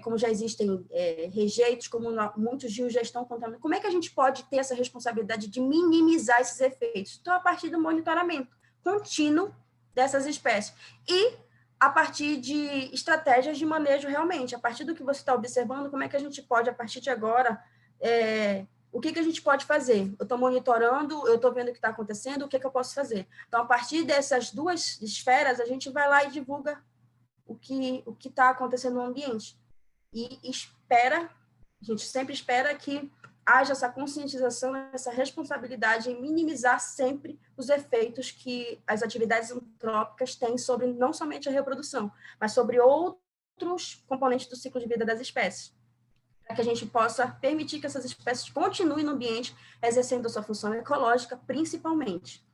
como já existem rejeitos, como muitos rios já estão contaminados, como é que a gente pode ter essa responsabilidade de minimizar esses efeitos? Então, a partir do monitoramento contínuo dessas espécies. E a partir de estratégias de manejo realmente, a partir do que você está observando, como é que a gente pode, a partir de agora, o que a gente pode fazer? Eu estou monitorando, eu estou vendo o que está acontecendo, o que eu posso fazer? Então, a partir dessas duas esferas, a gente vai lá e divulga o que está acontecendo no ambiente. E a gente sempre espera que haja essa conscientização, essa responsabilidade em minimizar sempre os efeitos que as atividades antrópicas têm sobre não somente a reprodução, mas sobre outros outros componentes do ciclo de vida das espécies, para que a gente possa permitir que essas espécies continuem no ambiente, exercendo a sua função ecológica, principalmente.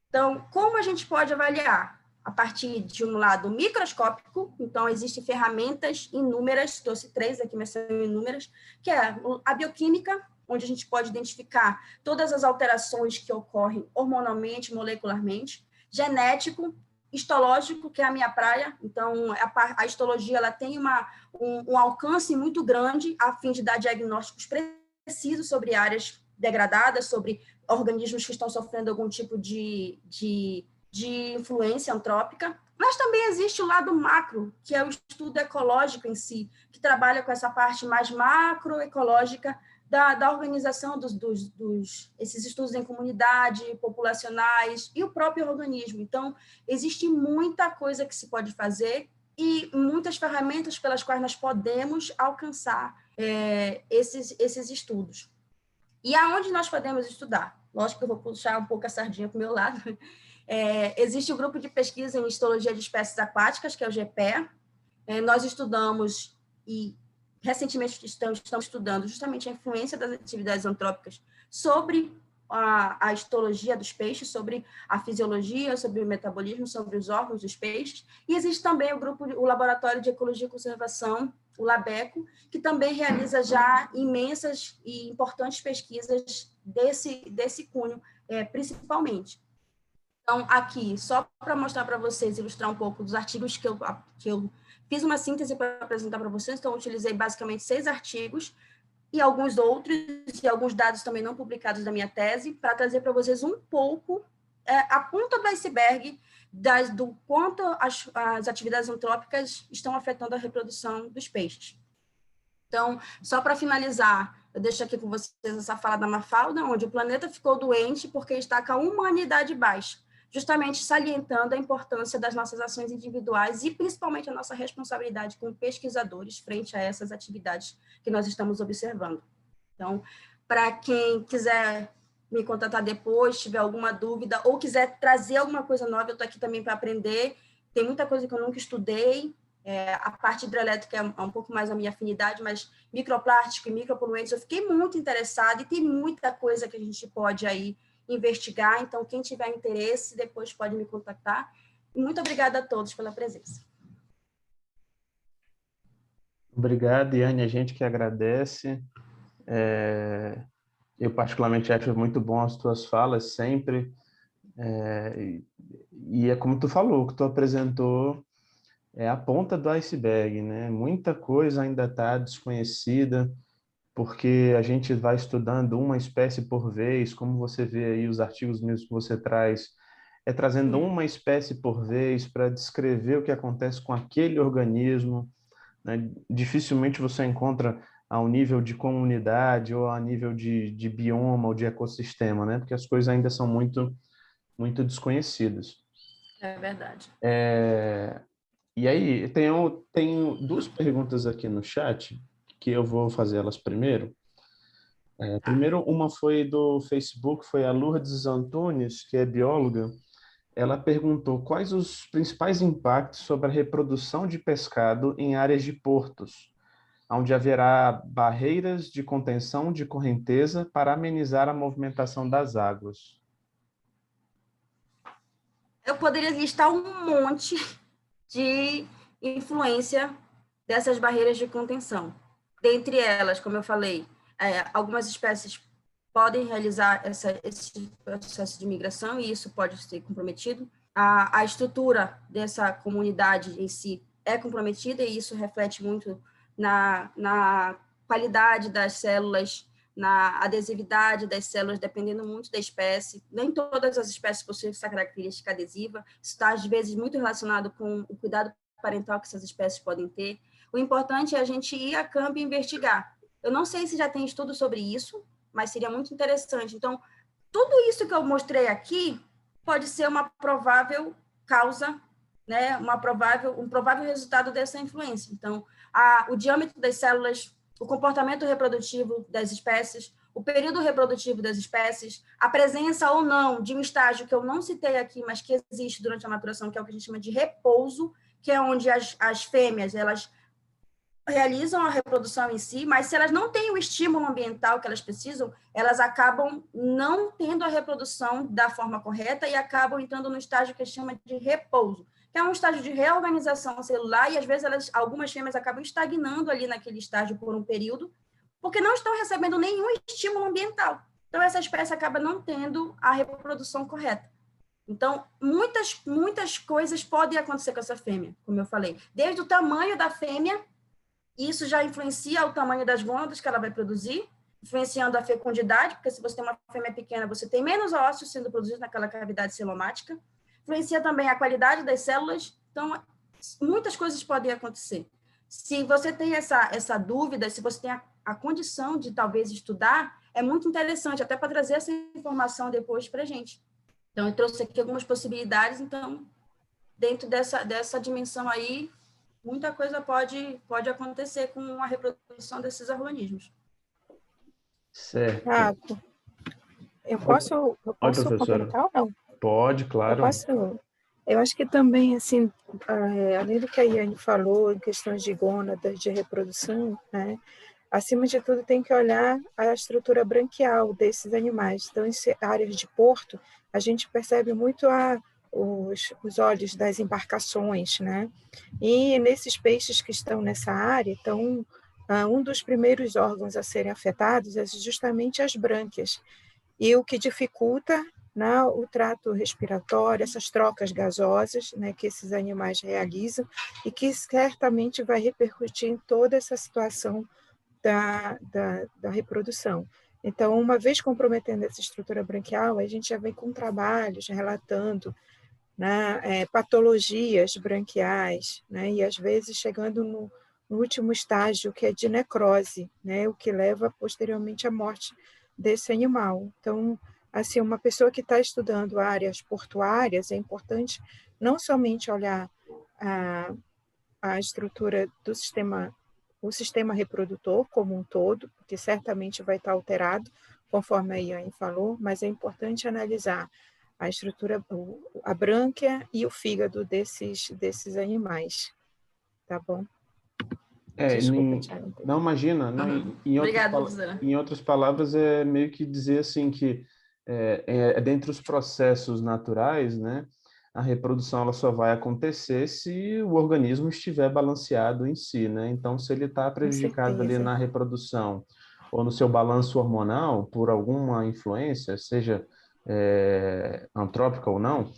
Então, como a gente pode avaliar? A partir de um lado microscópico, então, existem ferramentas inúmeras, trouxe 3 aqui, mas são inúmeras, que é a bioquímica, onde a gente pode identificar todas as alterações que ocorrem hormonalmente, molecularmente, genético, histológico, que é a minha praia, então, a histologia ela tem um alcance muito grande a fim de dar diagnósticos precisos sobre áreas degradadas, sobre organismos que estão sofrendo algum tipo de influência antrópica, mas também existe o lado macro, que é o estudo ecológico em si, que trabalha com essa parte mais macroecológica da organização esses estudos em comunidade, populacionais e o próprio organismo. Então, existe muita coisa que se pode fazer e muitas ferramentas pelas quais nós podemos alcançar esses estudos. E aonde nós podemos estudar? Lógico que eu vou puxar um pouco a sardinha para o meu lado. Existe o grupo de pesquisa em histologia de espécies aquáticas, que é o GPE. Nós estudamos e recentemente estamos estudando justamente a influência das atividades antrópicas sobre a histologia dos peixes, sobre a fisiologia, sobre o metabolismo, sobre os órgãos dos peixes. E existe também o Laboratório de Ecologia e Conservação, o LABECO, que também realiza já imensas e importantes pesquisas desse cunho, principalmente. Então, aqui, só para mostrar para vocês, ilustrar um pouco dos artigos que eu fiz uma síntese para apresentar para vocês, então eu utilizei basicamente 6 artigos e alguns outros, e alguns dados também não publicados da minha tese, para trazer para vocês um pouco a ponta do iceberg do quanto as atividades antrópicas estão afetando a reprodução dos peixes. Então, só para finalizar, eu deixo aqui com vocês essa fala da Mafalda, onde o planeta ficou doente porque está com a humanidade baixa, justamente salientando a importância das nossas ações individuais e principalmente a nossa responsabilidade como pesquisadores frente a essas atividades que nós estamos observando. Então, para quem quiser me contatar depois, tiver alguma dúvida ou quiser trazer alguma coisa nova, eu estou aqui também para aprender. Tem muita coisa que eu nunca estudei. A parte hidrelétrica é um pouco mais a minha afinidade, mas microplástico e micropoluentes eu fiquei muito interessada e tem muita coisa que a gente pode aí investigar. Então, quem tiver interesse, depois pode me contactar. E muito obrigada a todos pela presença. Obrigado, Yane, a gente que agradece. Eu particularmente acho muito bom as tuas falas sempre, e é como tu falou, o que tu apresentou é a ponta do iceberg, né? Muita coisa ainda está desconhecida, porque a gente vai estudando uma espécie por vez, como você vê aí os artigos mesmo que você traz, trazendo uma espécie por vez para descrever o que acontece com aquele organismo, né? Dificilmente você encontra ao nível de comunidade ou a nível de bioma ou de ecossistema, né? Porque as coisas ainda são muito, muito desconhecidas. É verdade. E aí, tenho 2 perguntas aqui no chat, que eu vou fazer elas primeiro. Primeiro, uma foi do Facebook, foi a Lourdes Antunes, que é bióloga. Ela perguntou quais os principais impactos sobre a reprodução de pescado em áreas de portos, onde haverá barreiras de contenção de correnteza para amenizar a movimentação das águas. Eu poderia listar um monte de influência dessas barreiras de contenção. Dentre elas, como eu falei, algumas espécies podem realizar esse processo de migração e isso pode ser comprometido. A estrutura dessa comunidade em si é comprometida e isso reflete muito na qualidade das células, na adesividade das células, dependendo muito da espécie. Nem todas as espécies possuem essa característica adesiva. Isso está, às vezes, muito relacionado com o cuidado parental que essas espécies podem ter. O importante é a gente ir a campo e investigar. Eu não sei se já tem estudo sobre isso, mas seria muito interessante. Então, tudo isso que eu mostrei aqui pode ser uma provável causa, né, um provável resultado dessa influência. Então, o diâmetro das células, o comportamento reprodutivo das espécies, o período reprodutivo das espécies, a presença ou não de um estágio que eu não citei aqui, mas que existe durante a maturação, que é o que a gente chama de repouso, que é onde as fêmeas, elas realizam a reprodução em si, mas se elas não têm o estímulo ambiental que elas precisam, elas acabam não tendo a reprodução da forma correta e acabam entrando no estágio que a gente chama de repouso, que é um estágio de reorganização celular, e às vezes algumas fêmeas acabam estagnando ali naquele estágio por um período, porque não estão recebendo nenhum estímulo ambiental. Então, essa espécie acaba não tendo a reprodução correta. Então, muitas coisas podem acontecer com essa fêmea, como eu falei. Desde o tamanho da fêmea, isso já influencia o tamanho das gônadas que ela vai produzir, influenciando a fecundidade, porque se você tem uma fêmea pequena, você tem menos ósseos sendo produzidos naquela cavidade celomática. Influencia também a qualidade das células. Então, muitas coisas podem acontecer. Se você tem essa dúvida, se você tem a condição de talvez estudar, é muito interessante, até para trazer essa informação depois para a gente. Então, eu trouxe aqui algumas possibilidades. Então, dentro dessa dimensão aí, muita coisa pode acontecer com a reprodução desses organismos. Certo. Eu posso complementar ou não? Pode, claro. Eu acho que também, assim, além do que a Yane falou, em questões de gônadas, de reprodução, né, acima de tudo tem que olhar a estrutura branquial desses animais. Então, em áreas de porto, a gente percebe muito os olhos das embarcações, né? E nesses peixes que estão nessa área, então, um dos primeiros órgãos a serem afetados é justamente as brânquias, e o que dificulta, né, o trato respiratório, essas trocas gasosas, né, que esses animais realizam, e que certamente vai repercutir em toda essa situação da reprodução. Então, uma vez comprometendo essa estrutura branquial, a gente já vem com trabalhos relatando, né, patologias branquiais, né, e às vezes chegando no último estágio, que é de necrose, né, o que leva posteriormente à morte desse animal. Então, assim, uma pessoa que está estudando áreas portuárias, é importante não somente olhar a estrutura do sistema, o sistema reprodutor como um todo, porque certamente vai estar alterado, conforme a Yane falou, mas é importante analisar a estrutura, a brânquia e o fígado desses animais. Tá bom? Desculpa, Thiago. Não, imagina. Não, em outras palavras, é meio que dizer assim que dentre os processos naturais, né, a reprodução ela só vai acontecer se o organismo estiver balanceado em si, né? Então, se ele está prejudicado ali na reprodução ou no seu balanço hormonal por alguma influência, seja antrópica ou não,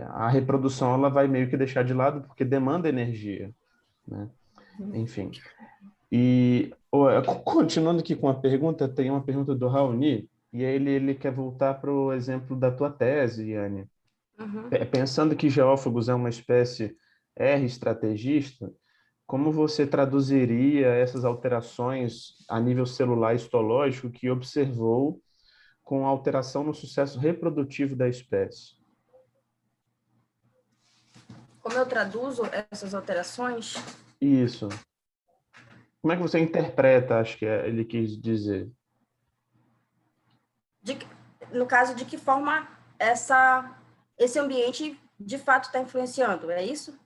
a reprodução ela vai meio que deixar de lado porque demanda energia, né? Enfim. E continuando aqui com a pergunta, tem uma pergunta do Raoni, e ele quer voltar para o exemplo da tua tese, Yane. Uhum. Pensando que Geófagos é uma espécie R estrategista, como você traduziria essas alterações a nível celular histológico que observou com a alteração no sucesso reprodutivo da espécie? Como eu traduzo essas alterações? Isso. Como é que você interpreta, acho que ele quis dizer? No caso, de que forma esse ambiente de fato está influenciando, é isso?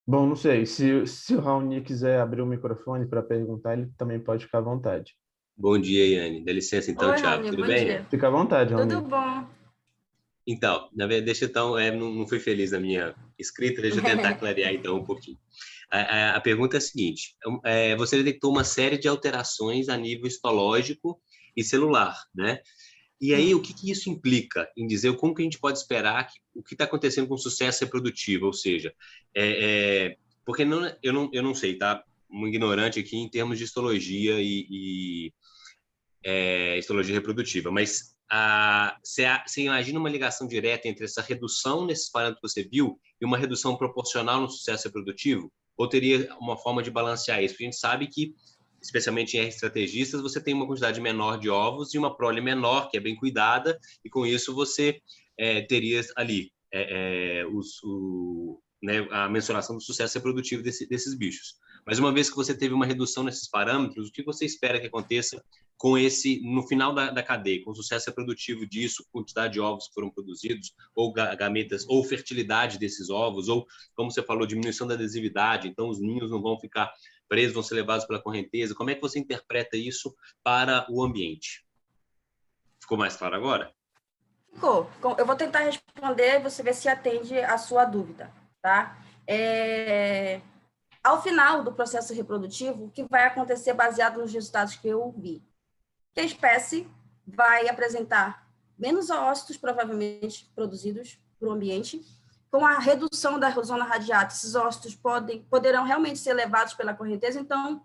Bom, não sei. Se o Raoni quiser abrir o microfone para perguntar, ele também pode ficar à vontade. Bom dia, Yane. Dá licença, então, Oi, Thiago. Raoni, Tudo bom bem? Dia. Fica à vontade, Raoni. Tudo bom. Então, na verdade, não fui feliz na minha escrita, deixa eu tentar clarear, então, um pouquinho. A pergunta é a seguinte, você detectou uma série de alterações a nível histológico e celular, né? E aí, o que isso implica em dizer como que a gente pode esperar o que está acontecendo com o sucesso reprodutivo? Ou seja, porque eu não sei, tá? Um ignorante aqui em termos de histologia e histologia reprodutiva, mas você imagina uma ligação direta entre essa redução nesses parâmetros que você viu e uma redução proporcional no sucesso reprodutivo? Ou teria uma forma de balancear isso? Porque a gente sabe que, especialmente em R estrategistas, você tem uma quantidade menor de ovos e uma prole menor, que é bem cuidada, e com isso você teria ali né, a mensuração do sucesso reprodutivo desses bichos. Mas uma vez que você teve uma redução nesses parâmetros, o que você espera que aconteça com no final da cadeia, com o sucesso reprodutivo disso, quantidade de ovos que foram produzidos, ou gametas, ou fertilidade desses ovos, ou, como você falou, diminuição da adesividade, então os ninhos não vão ficar presos, vão ser levados pela correnteza. Como é que você interpreta isso para o ambiente? Ficou mais claro agora? Ficou. Eu vou tentar responder e você vê se atende a sua dúvida, tá? Ao final do processo reprodutivo, o que vai acontecer baseado nos resultados que eu vi? Que a espécie vai apresentar menos ócitos, provavelmente, produzidos para o ambiente. Com a redução da zona radiata, esses ócitos poderão realmente ser levados pela correnteza, então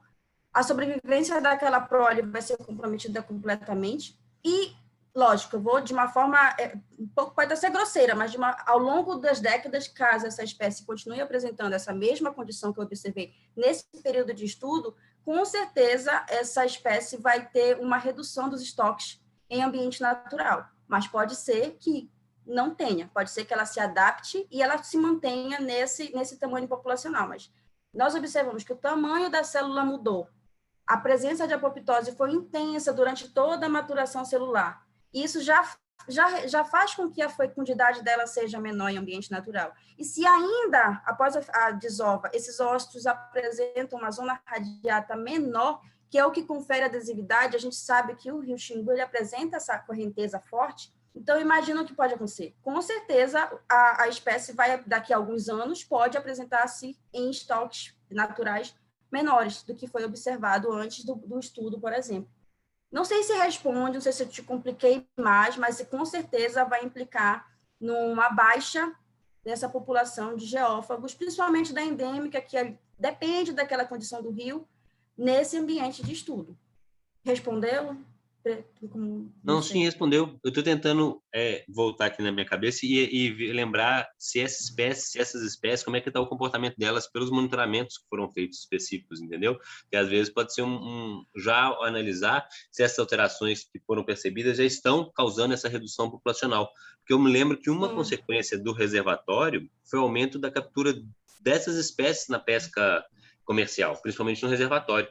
a sobrevivência daquela prole vai ser comprometida completamente. E, lógico, eu vou de uma forma, um pouco pode até ser grosseira, mas ao longo das décadas, caso essa espécie continue apresentando essa mesma condição que eu observei nesse período de estudo, com certeza essa espécie vai ter uma redução dos estoques em ambiente natural. Mas pode ser que não tenha, pode ser que ela se adapte e ela se mantenha nesse tamanho populacional. Mas nós observamos que o tamanho da célula mudou, a presença de apoptose foi intensa durante toda a maturação celular. E isso já faz com que a fecundidade dela seja menor em ambiente natural. E se ainda, após a desova, esses ócitos apresentam uma zona radiata menor, que é o que confere adesividade, a gente sabe que o rio Xingu ele apresenta essa correnteza forte, então imagina o que pode acontecer. Com certeza, a espécie vai, daqui a alguns anos, pode apresentar-se em estoques naturais menores do que foi observado antes do estudo, por exemplo. Não sei se responde, não sei se eu te compliquei mais, mas com certeza vai implicar numa baixa dessa população de geófagos, principalmente da endêmica, que depende daquela condição do rio, nesse ambiente de estudo. Respondeu? Não, sim, respondeu. Eu estou tentando voltar aqui na minha cabeça e lembrar se essas espécies, como é que está o comportamento delas pelos monitoramentos que foram feitos específicos, entendeu? Que às vezes pode ser já analisar se essas alterações que foram percebidas já estão causando essa redução populacional. Porque eu me lembro que uma consequência do reservatório foi o aumento da captura dessas espécies na pesca comercial, principalmente no reservatório.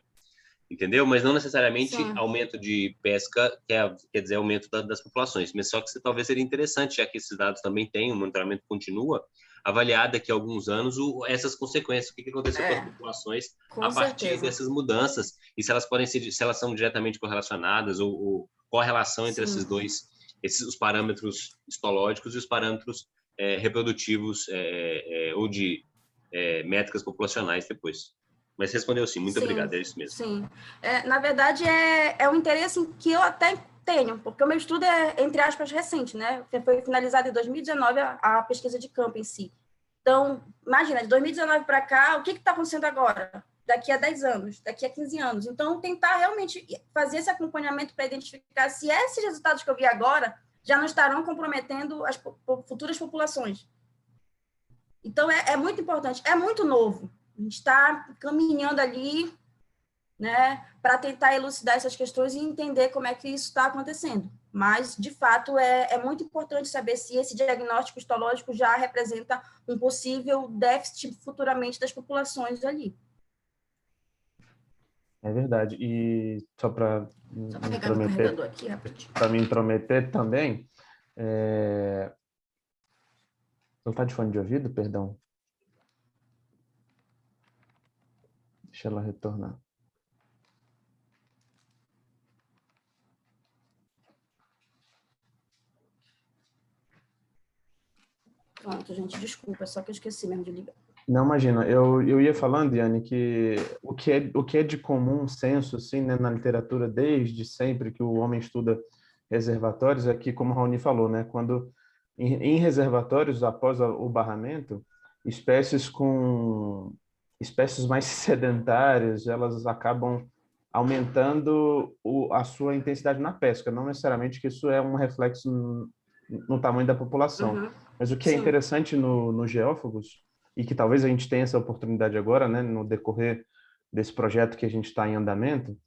Entendeu? Mas não necessariamente aumento de pesca, quer dizer aumento das populações, mas só que talvez seria interessante, já que esses dados também têm, o monitoramento continua, avaliar daqui a alguns anos essas consequências, o que aconteceu com as populações a partir dessas mudanças, e se elas podem se elas são diretamente correlacionadas, ou qual a relação entre esses dois, os parâmetros histológicos e os parâmetros reprodutivos ou de métricas populacionais depois. Mas respondeu sim, muito obrigado, é isso mesmo. Sim, na verdade é um interesse que eu até tenho, porque o meu estudo é, entre aspas, recente, né? Foi finalizado em 2019 a pesquisa de campo em si. Então, imagina, de 2019 para cá, o que está acontecendo agora? Daqui a 10 anos, daqui a 15 anos. Então, tentar realmente fazer esse acompanhamento para identificar se esses resultados que eu vi agora já não estarão comprometendo as futuras populações. Então, é muito importante, é muito novo. A gente está caminhando ali, né, para tentar elucidar essas questões e entender como é que isso está acontecendo. Mas, de fato, é muito importante saber se esse diagnóstico histológico já representa um possível déficit futuramente das populações ali. É verdade. E só para me intrometer também, ela está de fone de ouvido, perdão? Deixa ela retornar. Pronto, gente, desculpa, só que eu esqueci mesmo de ligar. Não, imagina, eu ia falando, Yane, que o que é de comum senso, assim, né, na literatura desde sempre que o homem estuda reservatórios, é que, como o Raoni falou, né, quando em reservatórios, após o barramento, espécies mais sedentárias, elas acabam aumentando a sua intensidade na pesca, não necessariamente que isso é um reflexo no tamanho da população. Mas o que é interessante no geófagos, e que talvez a gente tenha essa oportunidade agora, né, no decorrer desse projeto que a gente está em andamento,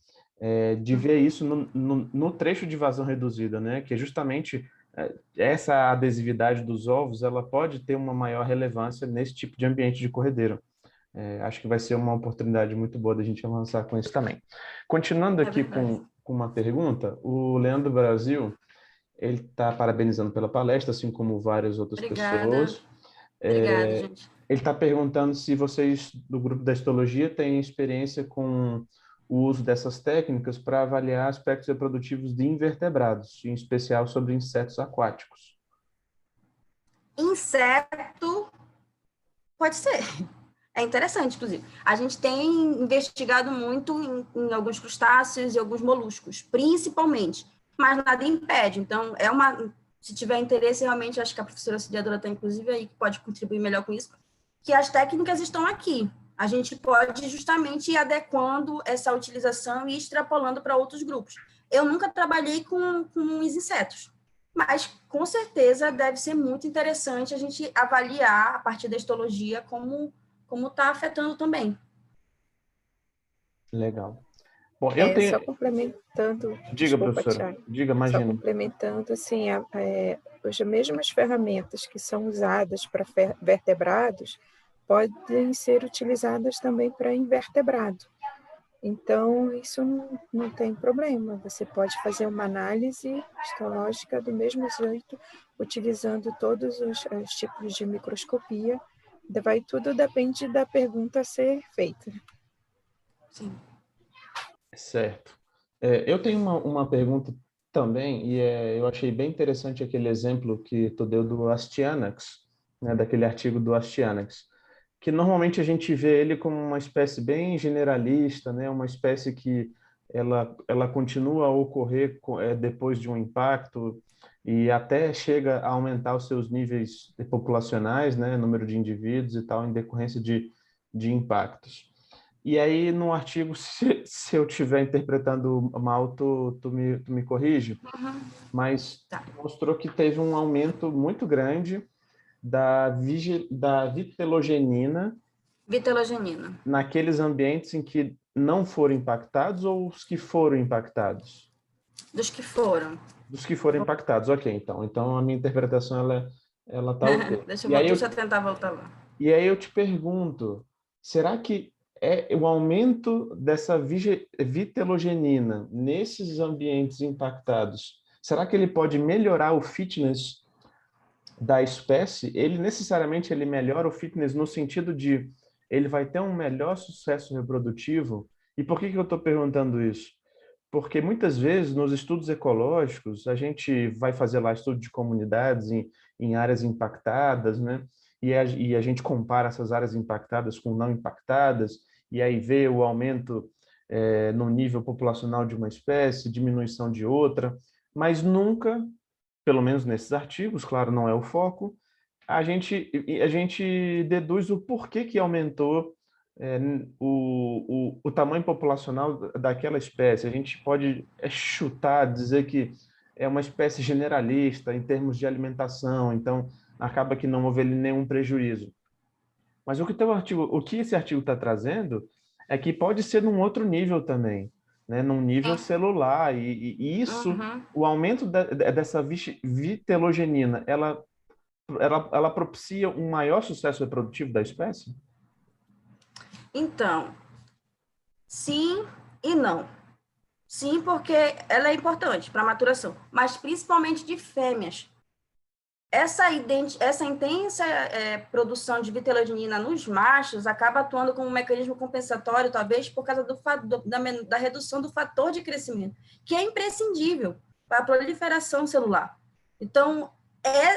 de ver isso no trecho de vazão reduzida, né, que é justamente essa adesividade dos ovos, ela pode ter uma maior relevância nesse tipo de ambiente de corredeiro. Acho que vai ser uma oportunidade muito boa da gente avançar com isso também. Continuando aqui com uma pergunta, o Leandro Brasil, ele está parabenizando pela palestra, assim como várias outras pessoas. Obrigada, gente. Ele está perguntando se vocês, do grupo da histologia, têm experiência com o uso dessas técnicas para avaliar aspectos reprodutivos de invertebrados, em especial sobre insetos aquáticos. Inseto, pode ser. É interessante, inclusive. A gente tem investigado muito em alguns crustáceos e alguns moluscos, principalmente, mas nada impede. Então, se tiver interesse, realmente, acho que a professora auxiliadora está, inclusive, aí, que pode contribuir melhor com isso, que as técnicas estão aqui. A gente pode justamente ir adequando essa utilização e extrapolando para outros grupos. Eu nunca trabalhei com os insetos, mas com certeza deve ser muito interessante a gente avaliar a partir da histologia como está afetando também. Legal. Bom, eu tenho... Só complementando... Diga, desculpa, professora. Thiago. Diga, imagina. Só complementando, assim, hoje mesmo as ferramentas que são usadas para vertebrados podem ser utilizadas também para invertebrado. Então, isso não tem problema. Você pode fazer uma análise histológica do mesmo jeito, utilizando todos os tipos de microscopia. Tudo depende da pergunta a ser feita. Sim. Certo. Eu tenho uma pergunta também, e eu achei bem interessante aquele exemplo que tu deu do Astyanax, né, daquele artigo do Astyanax, que normalmente a gente vê ele como uma espécie bem generalista, né, uma espécie que ela continua a ocorrer depois de um impacto e até chega a aumentar os seus níveis populacionais, né, número de indivíduos e tal, em decorrência de impactos. E aí, no artigo, se eu estiver interpretando mal, tu me corrige, mas mostrou que teve um aumento muito grande da vitelogenina naqueles ambientes em que não foram impactados ou os que foram impactados? Dos que foram. Dos que foram impactados, ok, então. Então, a minha interpretação, ela tá ok. Deixa eu tentar voltar lá. E aí eu te pergunto, será que o aumento dessa vitelogenina nesses ambientes impactados, será que ele pode melhorar o fitness da espécie? Ele necessariamente melhora o fitness no sentido de ele vai ter um melhor sucesso reprodutivo? E por que eu estou perguntando isso? Porque muitas vezes nos estudos ecológicos a gente vai fazer lá estudo de comunidades em áreas impactadas, né? E a gente compara essas áreas impactadas com não impactadas, e aí vê o aumento no nível populacional de uma espécie, diminuição de outra, mas nunca, pelo menos nesses artigos, claro, não é o foco, a gente deduz o porquê que aumentou o tamanho populacional daquela espécie. A gente pode chutar, dizer que é uma espécie generalista em termos de alimentação, então acaba que não houve nenhum prejuízo. Mas o que esse artigo está trazendo é que pode ser num outro nível também, né? Num nível celular, e isso, o aumento dessa vitelogenina, ela propicia um maior sucesso reprodutivo da espécie? Então, sim e não. Sim, porque ela é importante para a maturação, mas principalmente de fêmeas. Essa intensa produção de vitelogenina nos machos acaba atuando como um mecanismo compensatório, talvez por causa da redução do fator de crescimento, que é imprescindível para a proliferação celular. Então,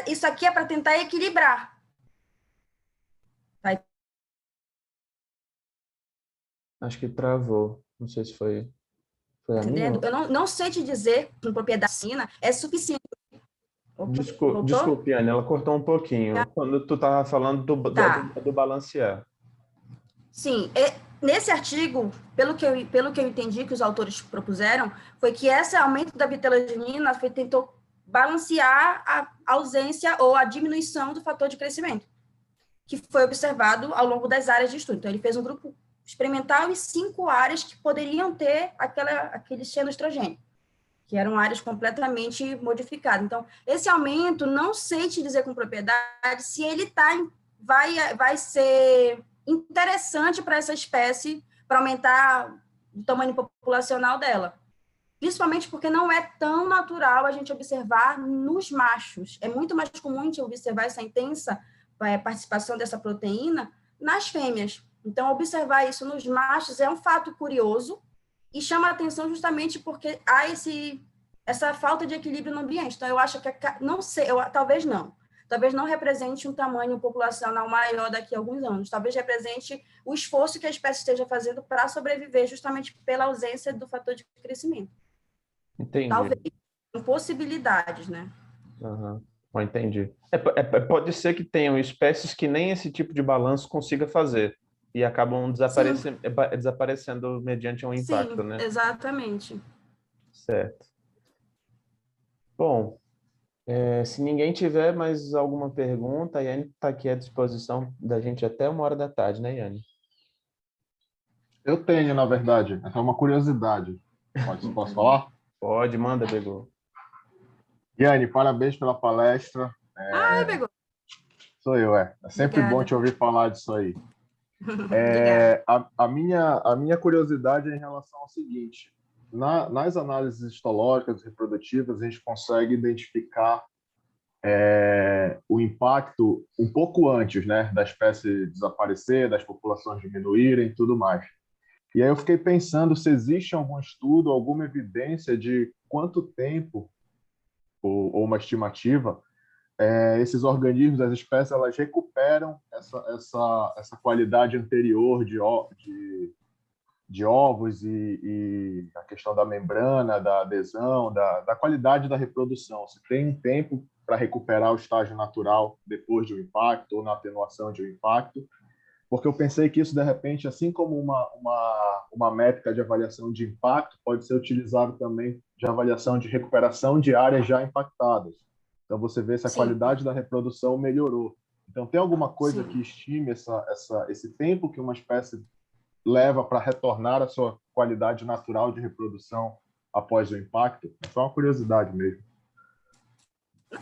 isso aqui é para tentar equilibrar. Tá? Acho que travou. Não sei se foi a minha. Eu não sei te dizer, com propriedade é suficiente. Desculpe, Anne, ela cortou um pouquinho. Quando tu estava falando do balancear. Sim, nesse artigo, pelo que eu entendi que os autores propuseram, foi que esse aumento da vitelogenina tentou balancear a ausência ou a diminuição do fator de crescimento, que foi observado ao longo das áreas de estudo. Então, ele fez um grupo experimental e 5 áreas que poderiam ter aquele xenoestrogênio, que eram áreas completamente modificadas. Então, esse aumento, não sei te dizer com propriedade se ele vai ser interessante para essa espécie, para aumentar o tamanho populacional dela. Principalmente porque não é tão natural a gente observar nos machos. É muito mais comum a gente observar essa intensa participação dessa proteína nas fêmeas. Então, observar isso nos machos é um fato curioso e chama a atenção justamente porque há essa falta de equilíbrio no ambiente. Então, eu acho que, não sei, talvez não represente um tamanho populacional maior daqui a alguns anos. Talvez represente o esforço que a espécie esteja fazendo para sobreviver justamente pela ausência do fator de crescimento. Entendi. Talvez. Possibilidades, né? Uhum. Entendi. Pode ser que tenham espécies que nem esse tipo de balanço consiga fazer e acabam desaparecendo mediante um impacto, Sim, né? Exatamente. Certo. Bom, se ninguém tiver mais alguma pergunta, a Yane está aqui à disposição da gente até 13h, né, Yane? Eu tenho, na verdade. É uma curiosidade. Posso falar? Pode, manda, Begô. Yane, parabéns pela palestra. Pegou. Sou eu, É sempre Obrigada. bom te ouvir falar disso aí. A minha curiosidade é em relação ao seguinte. Nas análises histológicas e reprodutivas, a gente consegue identificar o impacto um pouco antes, né, da espécie desaparecer, das populações diminuírem e tudo mais. E aí eu fiquei pensando se existe algum estudo, alguma evidência de quanto tempo, ou uma estimativa, esses organismos, as espécies, elas recuperam essa qualidade anterior de ovos e a questão da membrana, da adesão, da qualidade da reprodução. Se tem um tempo para recuperar o estágio natural depois de um impacto ou na atenuação de um impacto, porque eu pensei que isso, de repente, assim como uma métrica de avaliação de impacto, pode ser utilizado também de avaliação de recuperação de áreas já impactadas. Então, você vê se a qualidade da reprodução melhorou. Então, tem alguma coisa que estime esse tempo que uma espécie leva para retornar à sua qualidade natural de reprodução após o impacto? É só uma curiosidade mesmo.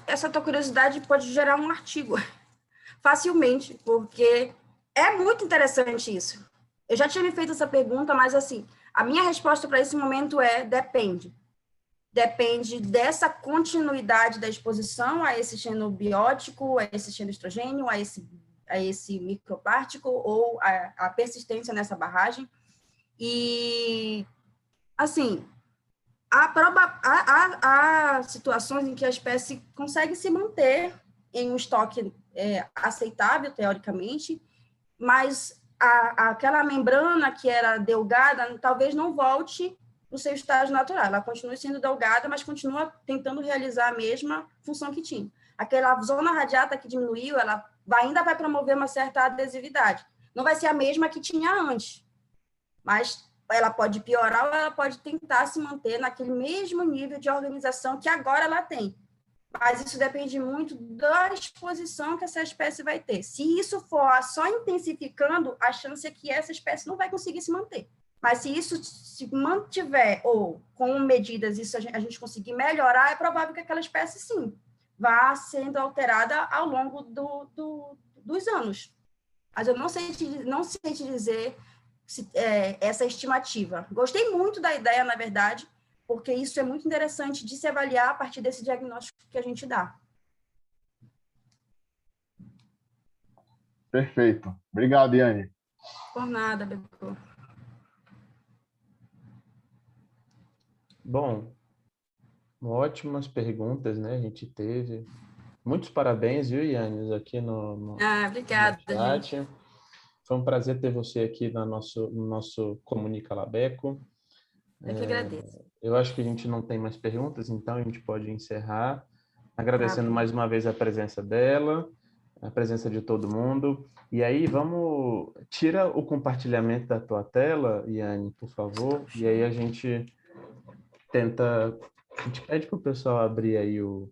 Essa tua curiosidade pode gerar um artigo facilmente, porque é muito interessante isso. Eu já tinha me feito essa pergunta, mas assim, a minha resposta para esse momento é depende. Depende dessa continuidade da exposição a esse xenobiótico, a esse xenoestrogênio, a esse microplástico ou a persistência nessa barragem. E, assim, há situações em que a espécie consegue se manter em um estoque aceitável, teoricamente, mas aquela membrana que era delgada talvez não volte para o seu estágio natural. Ela continua sendo delgada, mas continua tentando realizar a mesma função que tinha. Aquela zona radiata que diminuiu, ela ainda vai promover uma certa adesividade. Não vai ser a mesma que tinha antes, mas ela pode piorar ou ela pode tentar se manter naquele mesmo nível de organização que agora ela tem. Mas isso depende muito da exposição que essa espécie vai ter. Se isso for só intensificando, a chance é que essa espécie não vai conseguir se manter. Mas se isso se mantiver, ou com medidas isso a gente conseguir melhorar, é provável que aquela espécie, sim, vá sendo alterada ao longo dos anos. Mas eu não sei te dizer essa estimativa. Gostei muito da ideia, na verdade, porque isso é muito interessante de se avaliar a partir desse diagnóstico que a gente dá. Perfeito. Obrigado, Yane. Por nada, Becô. Bom, ótimas perguntas, né? A gente teve. Muitos parabéns, viu, Yannis, aqui no obrigada, chat. gente. Foi um prazer ter você aqui no nosso Comunica Labeco. Eu que agradeço. Eu acho que a gente não tem mais perguntas, então a gente pode encerrar. Agradecendo mais uma vez a presença dela, a presença de todo mundo. E aí, tira o compartilhamento da tua tela, Yane, por favor. E aí a gente pede para o pessoal abrir aí o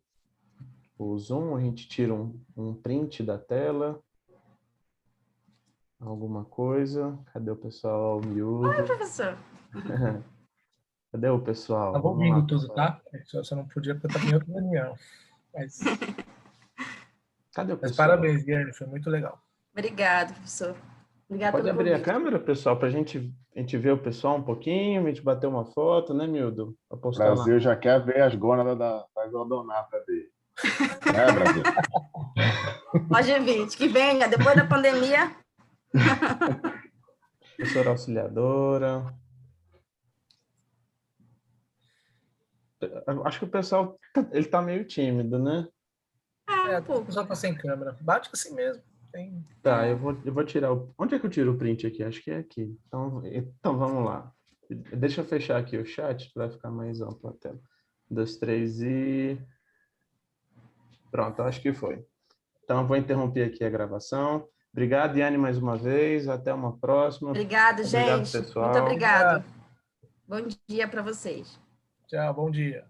Zoom, a gente tira um print da tela. Alguma coisa. Cadê o pessoal miúdo? Oi, professor. Cadê o pessoal? Estava ouvindo tudo, tá? Só não podia porque eu estava em outra reunião. Mas Cadê o pessoal? Mas parabéns, Guilherme, foi muito legal. Obrigado, professor. Obrigado Pode pelo abrir a convite. câmera, pessoal, para a gente ver o pessoal um pouquinho, a gente bater uma foto, né, Mildo? O Brasil já quer ver as gônadas da Gordonata dele. É, Brasil? Pode vir, que venha, depois da pandemia. Professora auxiliadora. Acho que o pessoal ele tá meio tímido, né? O pessoal tá sem câmera. Bate assim mesmo. Tem... Tá, eu vou tirar o... Onde é que eu tiro o print aqui? Acho que é aqui. Então vamos lá. Deixa eu fechar aqui o chat para ficar mais amplo a tela. 1, 2, 3 e... Pronto, acho que foi. Então eu vou interromper aqui a gravação. Obrigado, Yane, mais uma vez. Até uma próxima. Obrigado, gente. Obrigado, pessoal. Muito obrigado. Bom dia para vocês. Tchau, bom dia.